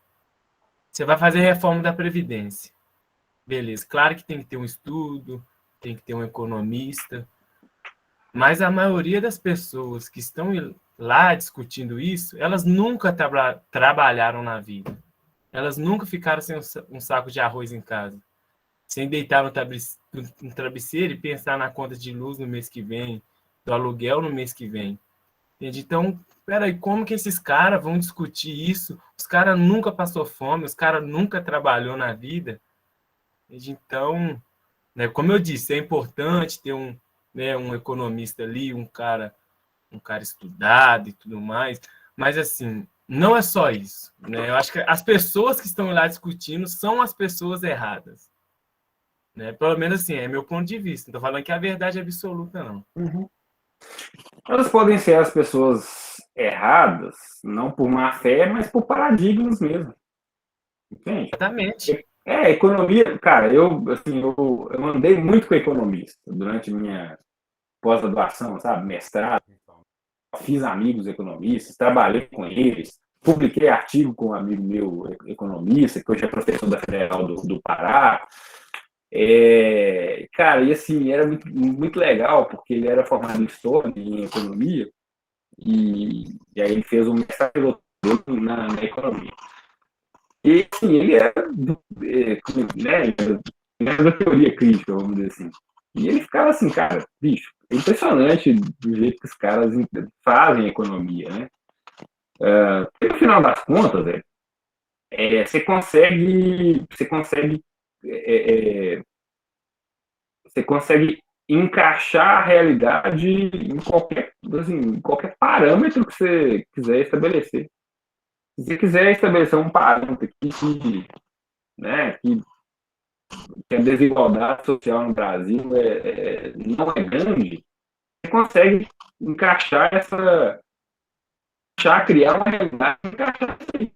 Você vai fazer reforma da Previdência. Beleza, claro que tem que ter um estudo, tem que ter um economista, mas a maioria das pessoas que estão lá discutindo isso, elas nunca trabalharam na vida. Elas nunca ficaram sem um saco de arroz em casa, sem deitar no travesseiro e pensar na conta de luz no mês que vem, do aluguel no mês que vem. Entende? Então, peraí, como que esses caras vão discutir isso? Os caras nunca passou fome, os caras nunca trabalhou na vida. Entende? Então, né, como eu disse, é importante ter um economista ali, um cara estudado e tudo mais, mas assim, não é só isso, né? Eu acho que as pessoas que estão lá discutindo são as pessoas erradas, né? Pelo menos assim, é meu ponto de vista. Não estou falando que é a verdade absoluta, não. Uhum. Elas podem ser as pessoas erradas, não por má fé, mas por paradigmas mesmo. Entende? Exatamente. Economia, cara, eu andei muito com economista durante minha pós-graduação, sabe? Mestrado. Fiz amigos economistas, trabalhei com eles, publiquei artigo com um amigo meu economista, que hoje é professor da Federal do Pará. Cara, e assim, era muito, muito legal, porque ele era formado em História e em Economia, e aí ele fez um mestrado na Economia. E assim, ele era da teoria crítica, vamos dizer assim. E ele ficava assim, cara, bicho, é impressionante do jeito que os caras fazem economia, né? No final das contas, você consegue encaixar a realidade em qualquer parâmetro que você quiser estabelecer. Se você quiser estabelecer um parâmetro que a desigualdade social no Brasil não é grande, você consegue criar uma realidade e encaixar isso aí.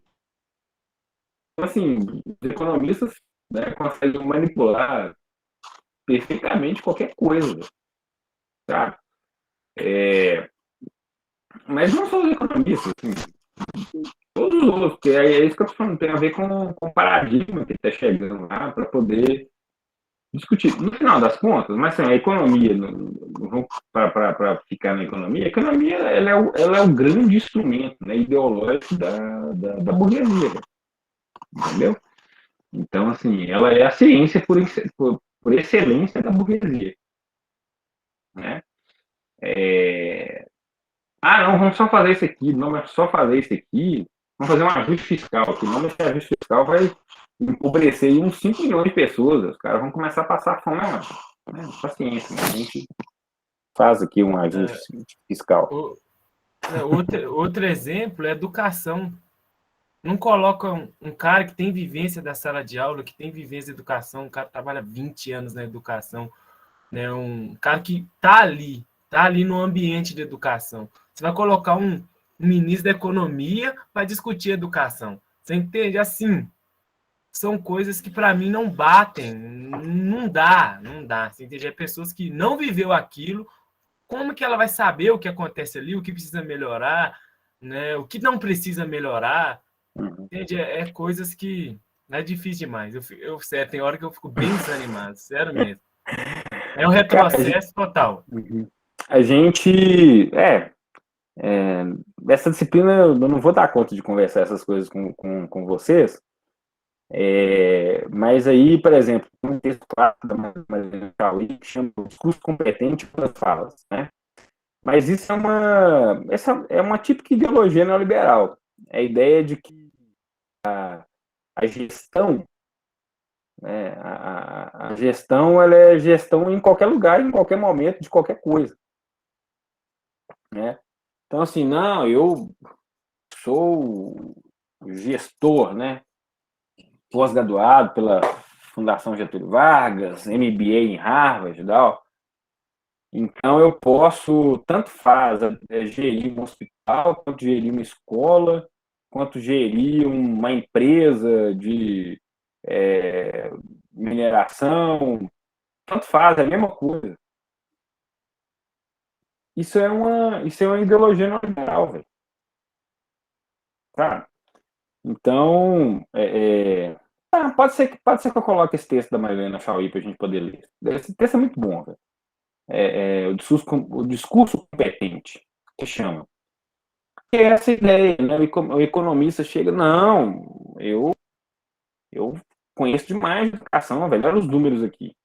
Então, assim, os economistas, né, conseguem manipular perfeitamente qualquer coisa, tá? Mas não só os economistas, assim, todos os outros, que é isso que eu estou falando, tem a ver com o paradigma que está chegando lá para poder discutir. No final das contas, mas assim, a economia, para ficar na economia, a economia ela é o grande instrumento, né, ideológico da burguesia, entendeu? Então, assim, ela é a ciência por excelência da burguesia, né? Não, vamos só fazer isso aqui, não, mas só fazer isso aqui, vamos fazer um ajuste fiscal aqui, não, mas esse ajuste fiscal vai empobrecer aí uns 5 milhões de pessoas, os caras vão começar a passar fome, né? Paciência, né? A gente faz aqui um ajuste fiscal. Outro exemplo é educação. Não coloca um cara que tem vivência da sala de aula, que tem vivência da educação, um cara que trabalha 20 anos na educação, né? Um cara que está ali no ambiente de educação. Você vai colocar um ministro da economia para discutir educação. Você entende? Assim, são coisas que para mim não batem, não dá. Você entende? É pessoas que não viveu aquilo, como que ela vai saber o que acontece ali, o que precisa melhorar, né? O que não precisa melhorar? Entende? É coisas que é difícil demais. Sério, tem hora que eu fico bem desanimado, sério mesmo. É um retrocesso total. A gente. Essa disciplina eu não vou dar conta de conversar essas coisas com vocês. Mas aí, por exemplo, tem um texto clássico da Marina Chauí que chama Discurso Competente para as Falas, né? Mas isso é uma típica ideologia neoliberal. É a ideia de que a gestão A gestão, ela é gestão em qualquer lugar, em qualquer momento, de qualquer coisa. Né? Então, assim, não, eu sou gestor, né? Pós-graduado pela Fundação Getúlio Vargas, MBA em Harvard e tal. Então, eu posso, tanto faz, gerir um hospital, quanto gerir uma escola, quanto gerir uma empresa de mineração, tanto faz, é a mesma coisa. Isso é uma ideologia neoliberal, velho. Tá? Então, pode ser que eu coloque esse texto da Marilena Chauí para a gente poder ler. Esse texto é muito bom, velho. O discurso competente, que chama. Que é essa ideia, né? O economista chega, não, eu conheço demais de educação, velho. Olha os números aqui.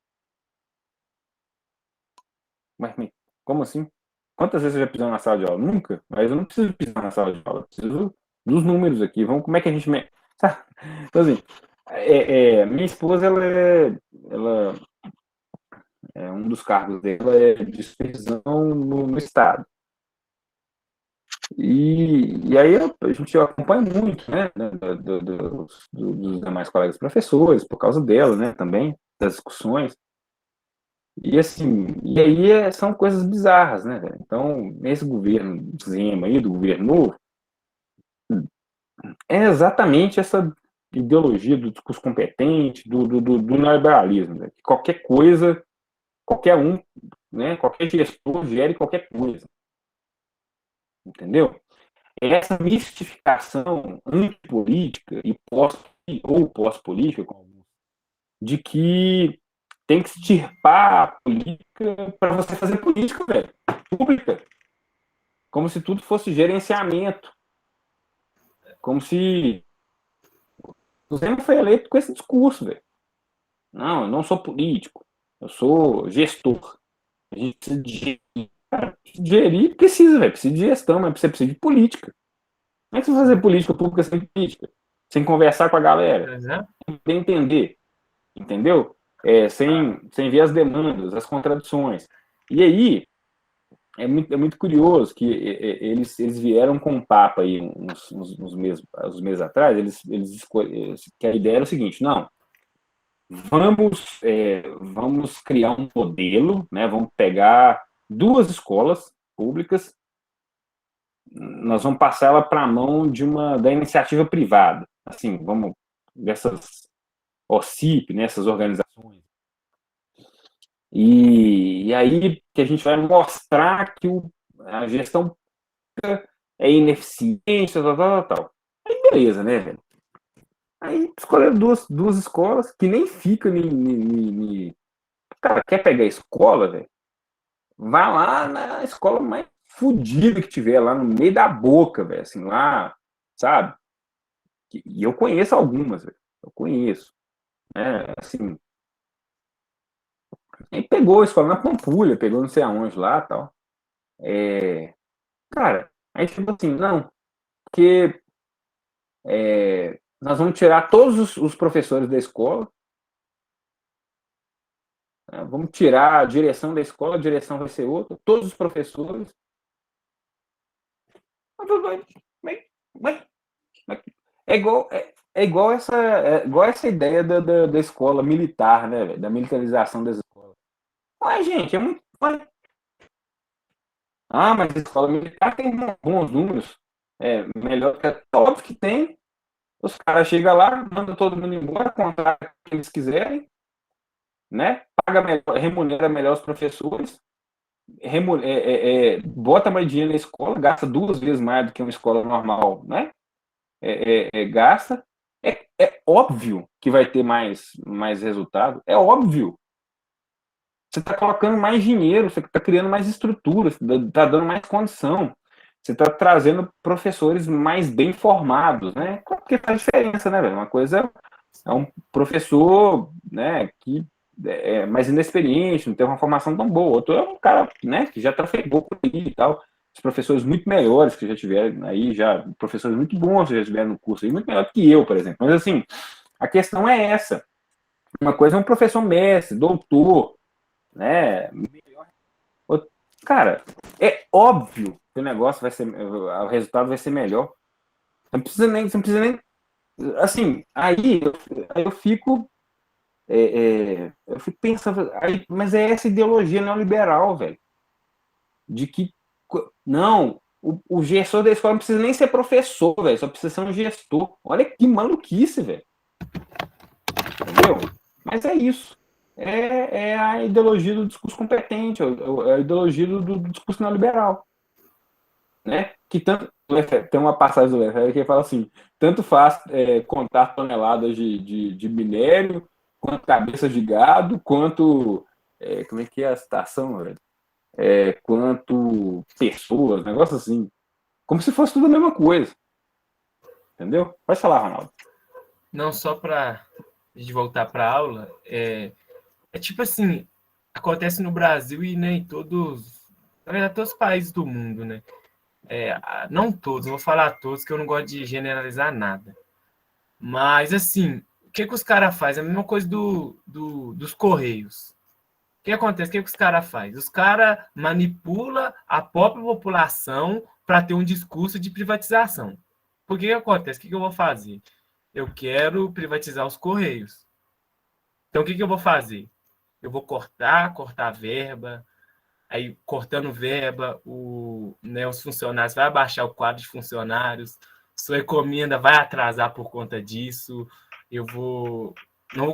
Mas como assim? Quantas vezes você já pisou na sala de aula? Nunca. Mas eu não preciso pisar na sala de aula. Eu preciso dos números aqui. Como é que a gente... Sabe? Então, assim, minha esposa, ela um dos cargos dela é de supervisão no Estado. E aí a gente acompanha muito, né, dos demais colegas professores, por causa dela, né, também, das discussões. E assim, são coisas bizarras, né, velho? Então, esse governo Zema aí, do governo novo, é exatamente essa ideologia do discurso competente, do neoliberalismo, né? Qualquer coisa, qualquer um, né, qualquer gestor gere qualquer coisa. Entendeu? Essa mistificação antipolítica ou pós-política, de que tem que extirpar a política para você fazer política, velho, pública. Como se tudo fosse gerenciamento. Como se o Zema foi eleito com esse discurso, velho. Não, eu não sou político, eu sou gestor. A gente precisa de gerir, precisa, velho. Precisa de gestão, mas você precisa de política. Como é que você vai fazer política pública sem política? Sem conversar com a galera? Sem entender. Entendeu? Sem ver as demandas, as contradições. E aí, é muito curioso que eles vieram com um papo aí uns meses atrás, que a ideia era o seguinte, não, vamos criar um modelo, né, vamos pegar 2 escolas públicas, nós vamos passar ela para a mão da iniciativa privada, assim, vamos, dessas OCIP, né, essas organizações. E aí que a gente vai mostrar que a gestão é ineficiente, tal. Aí beleza, né, velho? Aí escolheram duas escolas que nem fica Cara, quer pegar a escola, velho? Vai lá na escola mais fodida que tiver, lá no meio da boca, velho, assim, lá, sabe? E eu conheço algumas, velho. Eu conheço. Assim... Aí pegou a escola na Pampulha, pegou não sei aonde lá e tal. Cara, aí tipo assim, não, porque nós vamos tirar todos os professores da escola, né, vamos tirar a direção da escola, a direção vai ser outra, todos os professores. É igual essa ideia da escola militar, né, da militarização das escolas. Ué, gente, é muito... Ah, mas a escola militar tem bons números. Melhor que... Óbvio que tem. Os caras chegam lá, mandam todo mundo embora, contratam o que eles quiserem, né? Paga melhor, remunera melhor os professores, bota mais dinheiro na escola, gasta 2 vezes mais do que uma escola normal, né? Gasta. É óbvio que vai ter mais resultado. É óbvio. Você está colocando mais dinheiro, você está criando mais estrutura, está dando mais condição. Você está trazendo professores mais bem formados, né? Porque faz diferença, né, velho? Uma coisa é um professor, né, que é mais inexperiente, não tem uma formação tão boa. Outro é um cara, né, que já trafegou por aí e tal. Os professores muito melhores que já tiveram aí, professores muito bons que já tiveram no curso aí, muito melhor que eu, por exemplo. Mas, assim, a questão é essa. Uma coisa é um professor mestre, doutor, né? Cara, é óbvio que o negócio vai ser, o resultado vai ser melhor. Você não precisa nem, assim, aí eu fico pensando, mas é essa ideologia neoliberal, velho, de que não, o gestor da escola não precisa nem ser professor, velho, só precisa ser um gestor. Olha que maluquice, velho. Entendeu? Mas é isso. É a ideologia do discurso competente, é a ideologia do discurso neoliberal. Né? Que tanto, tem uma passagem do Lefebvre que fala assim: tanto faz contar toneladas de minério, quanto cabeças de gado, quanto. Como é que é a citação, velho? Quanto pessoas, negócio assim. Como se fosse tudo a mesma coisa. Entendeu? Pode falar, Ronaldo. Não, só para a gente voltar para a aula, tipo assim, acontece no Brasil e nem todos, na verdade, todos os países do mundo, né? Não todos, vou falar todos, que eu não gosto de generalizar nada. Mas, assim, o que os caras fazem? É a mesma coisa dos Correios. O que acontece? O que os caras fazem? Os caras manipulam a própria população para ter um discurso de privatização. Por que acontece? O que eu vou fazer? Eu quero privatizar os Correios. Então, o que eu vou fazer? Eu vou cortar verba, aí cortando verba, os funcionários, vai abaixar o quadro de funcionários, sua encomenda vai atrasar por conta disso, não vou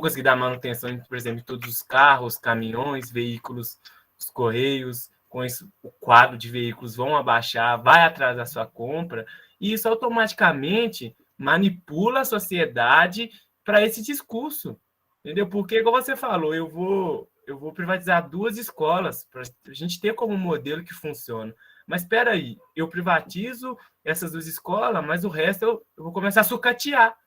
conseguir dar manutenção, por exemplo, em todos os carros, caminhões, veículos, os correios, com isso o quadro de veículos vão abaixar, vai atrasar sua compra, e isso automaticamente manipula a sociedade para esse discurso, entendeu? Porque, como você falou, eu vou privatizar 2 escolas para a gente ter como modelo que funciona. Mas espera aí, eu privatizo essas 2 escolas, mas o resto eu vou começar a sucatear,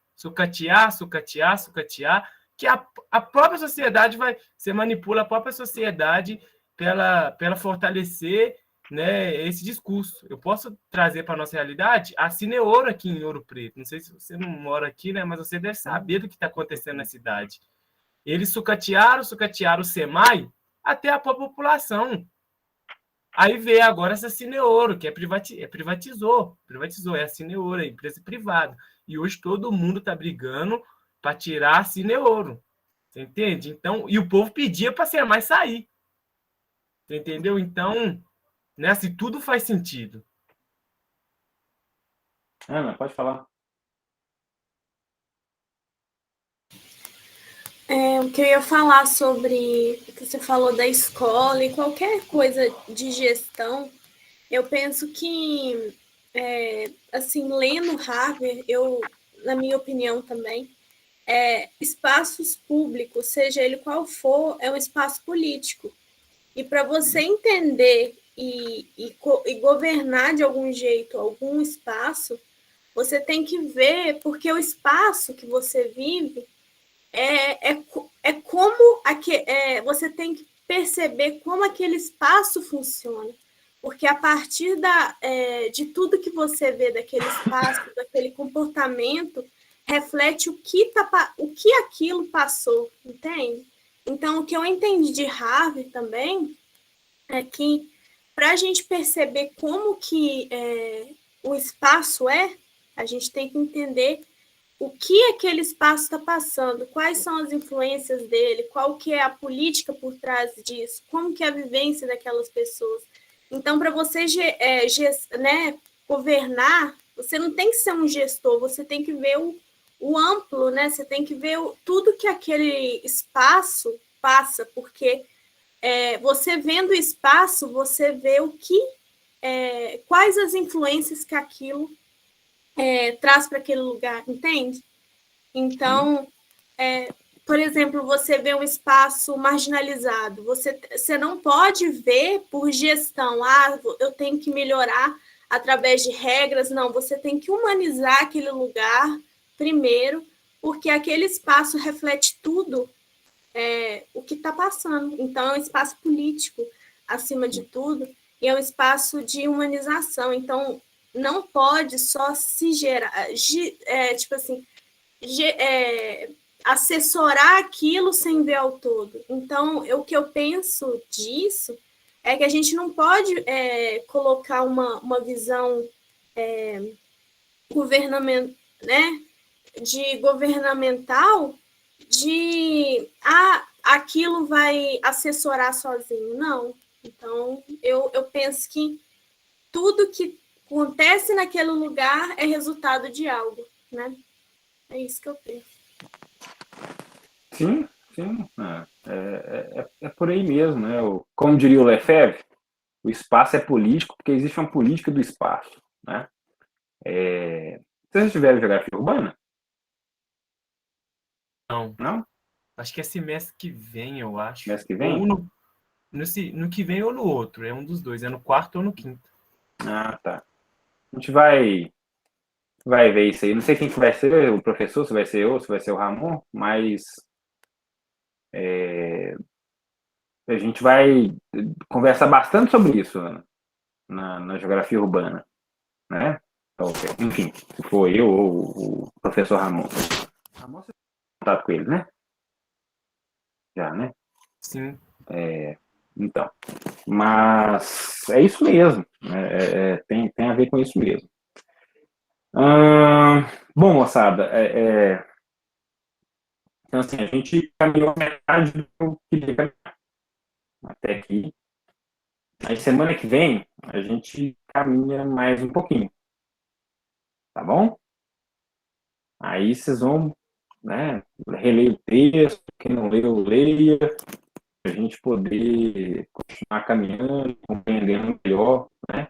que a própria sociedade você manipula a própria sociedade pela fortalecer, né, esse discurso. Eu posso trazer para a nossa realidade a Cineouro aqui em Ouro Preto. Não sei se você não mora aqui, né, mas você deve saber do que está acontecendo na cidade. Eles sucatearam o SEMAI até a população. Aí veio agora essa Cineouro, que privatizou, é a Cineouro, a empresa privada. E hoje todo mundo está brigando para tirar a Cineouro. Você entende? Então, e o povo pedia para a SEMAI sair. Você entendeu? Então, né, assim, tudo faz sentido. Ana, pode falar. O que eu ia falar sobre o que você falou da escola e qualquer coisa de gestão, eu penso que, assim, lendo Harvard, na minha opinião também, espaços públicos, seja ele qual for, é um espaço político. E para você entender e governar de algum jeito algum espaço, você tem que ver, porque o espaço que você vive como você tem que perceber como aquele espaço funciona. Porque a partir de tudo que você vê daquele espaço, daquele comportamento, reflete o que aquilo passou, entende? Então, o que eu entendi de Harvard também é que para a gente perceber como que o espaço a gente tem que entender o que aquele espaço está passando, quais são as influências dele, qual que é a política por trás disso, como que é a vivência daquelas pessoas. Então, para você governar, você não tem que ser um gestor, você tem que ver o amplo, né? Você tem que ver tudo que aquele espaço passa, porque você vendo o espaço, você vê quais as influências que aquilo traz para aquele lugar, entende? Então, por exemplo, você vê um espaço marginalizado, você não pode ver por gestão, eu tenho que melhorar através de regras, não, você tem que humanizar aquele lugar primeiro, porque aquele espaço reflete tudo o que está passando. Então, é um espaço político, acima de tudo, e é um espaço de humanização. Então, não pode só se gerar, tipo assim, assessorar aquilo sem ver ao todo. Então, o que eu penso disso é que a gente não pode colocar uma visão governamental de aquilo vai assessorar sozinho. Não. Então, eu penso que tudo que acontece naquele lugar é resultado de algo, né? É isso que eu penso. Sim. É por aí mesmo, né? Como diria o Lefebvre, o espaço é político porque existe uma política do espaço, né? Vocês já tiveram geografia urbana? Não? Acho que é semestre que vem, eu acho. Semestre que vem? Ou no que vem ou no outro. É um dos dois. É no quarto ou no quinto. Ah, tá. A gente vai ver isso aí. Não sei quem que vai ser o professor, se vai ser eu, se vai ser o Ramon, mas a gente vai conversar bastante sobre isso na geografia urbana, né? Então, enfim, se for eu ou o professor Ramon. Ramon, você tem contato com ele, né? Já, né? Sim. Então, mas é isso mesmo, tem a ver com isso mesmo. Bom, moçada, então assim, a gente caminhou metade do que eu queria caminhar até aqui. Aí semana que vem a gente caminha mais um pouquinho, tá bom? Aí vocês vão, né, reler o texto, quem não leu, leia, para a gente poder continuar caminhando, compreendendo melhor, né,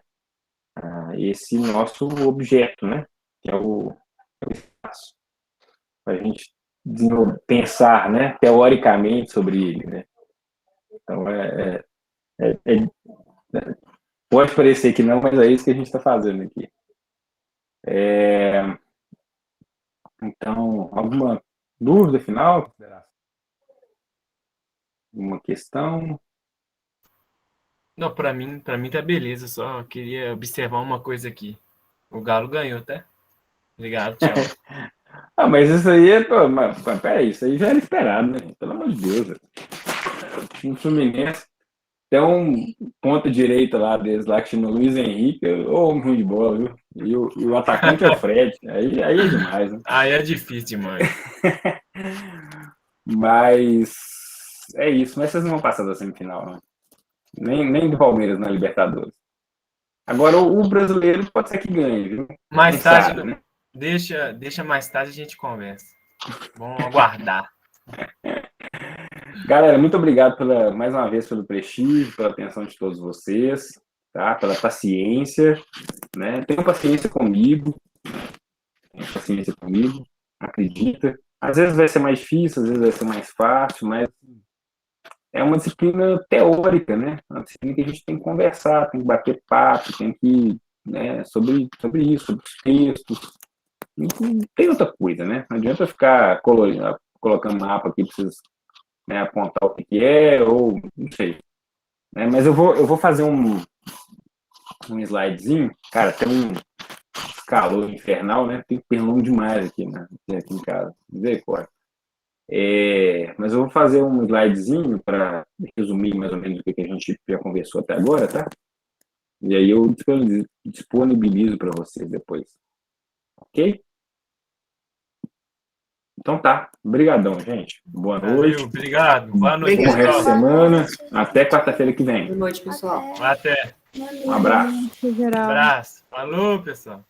esse nosso objeto, né, que é o espaço. Para a gente pensar, né, teoricamente sobre ele, né. Então, pode parecer que não, mas é isso que a gente está fazendo aqui. Então, alguma dúvida final? Uma questão? Não, para mim tá beleza. Só queria observar uma coisa aqui. O Galo ganhou, tá? Obrigado, tchau. Mas isso aí peraí, isso aí já era esperado, né? Pelo amor de Deus. O Fluminense tem um ponta direita lá deles, lá que chama Luiz Henrique, ou um ruim de bola, viu? E o atacante é o Fred. Aí é demais, né? Aí é difícil demais. Mas é isso, mas vocês não vão passar da semifinal, né? Nem do Palmeiras na Libertadores. Agora o brasileiro pode ser que ganhe, viu? Mais tarde, sabe, né? deixa mais tarde a gente conversa. Vamos aguardar. Galera, muito obrigado mais uma vez pelo prestígio, pela atenção de todos vocês, tá? Pela paciência, né? Tenham paciência comigo, acredita. Às vezes vai ser mais difícil, às vezes vai ser mais fácil, mas é uma disciplina teórica, né? Uma disciplina que a gente tem que conversar, tem que bater papo, tem que, né, sobre isso, sobre os textos. Não tem outra coisa, né? Não adianta ficar colocando mapa aqui para vocês, né, apontar o que é, ou não sei. Né? Mas eu vou fazer um slidezinho. Cara, tem um calor infernal, né? Tem pernilongo demais aqui em casa. Misericórdia. Mas eu vou fazer um slidezinho para resumir mais ou menos o que a gente já conversou até agora, tá? E aí eu disponibilizo para vocês depois. Ok? Então tá. Obrigadão, gente. Boa noite. Valeu, obrigado. Boa noite, Bom resto de pessoal. semana. Até quarta-feira que vem. Boa noite, pessoal. Até. Um abraço. Abraço. Falou, pessoal.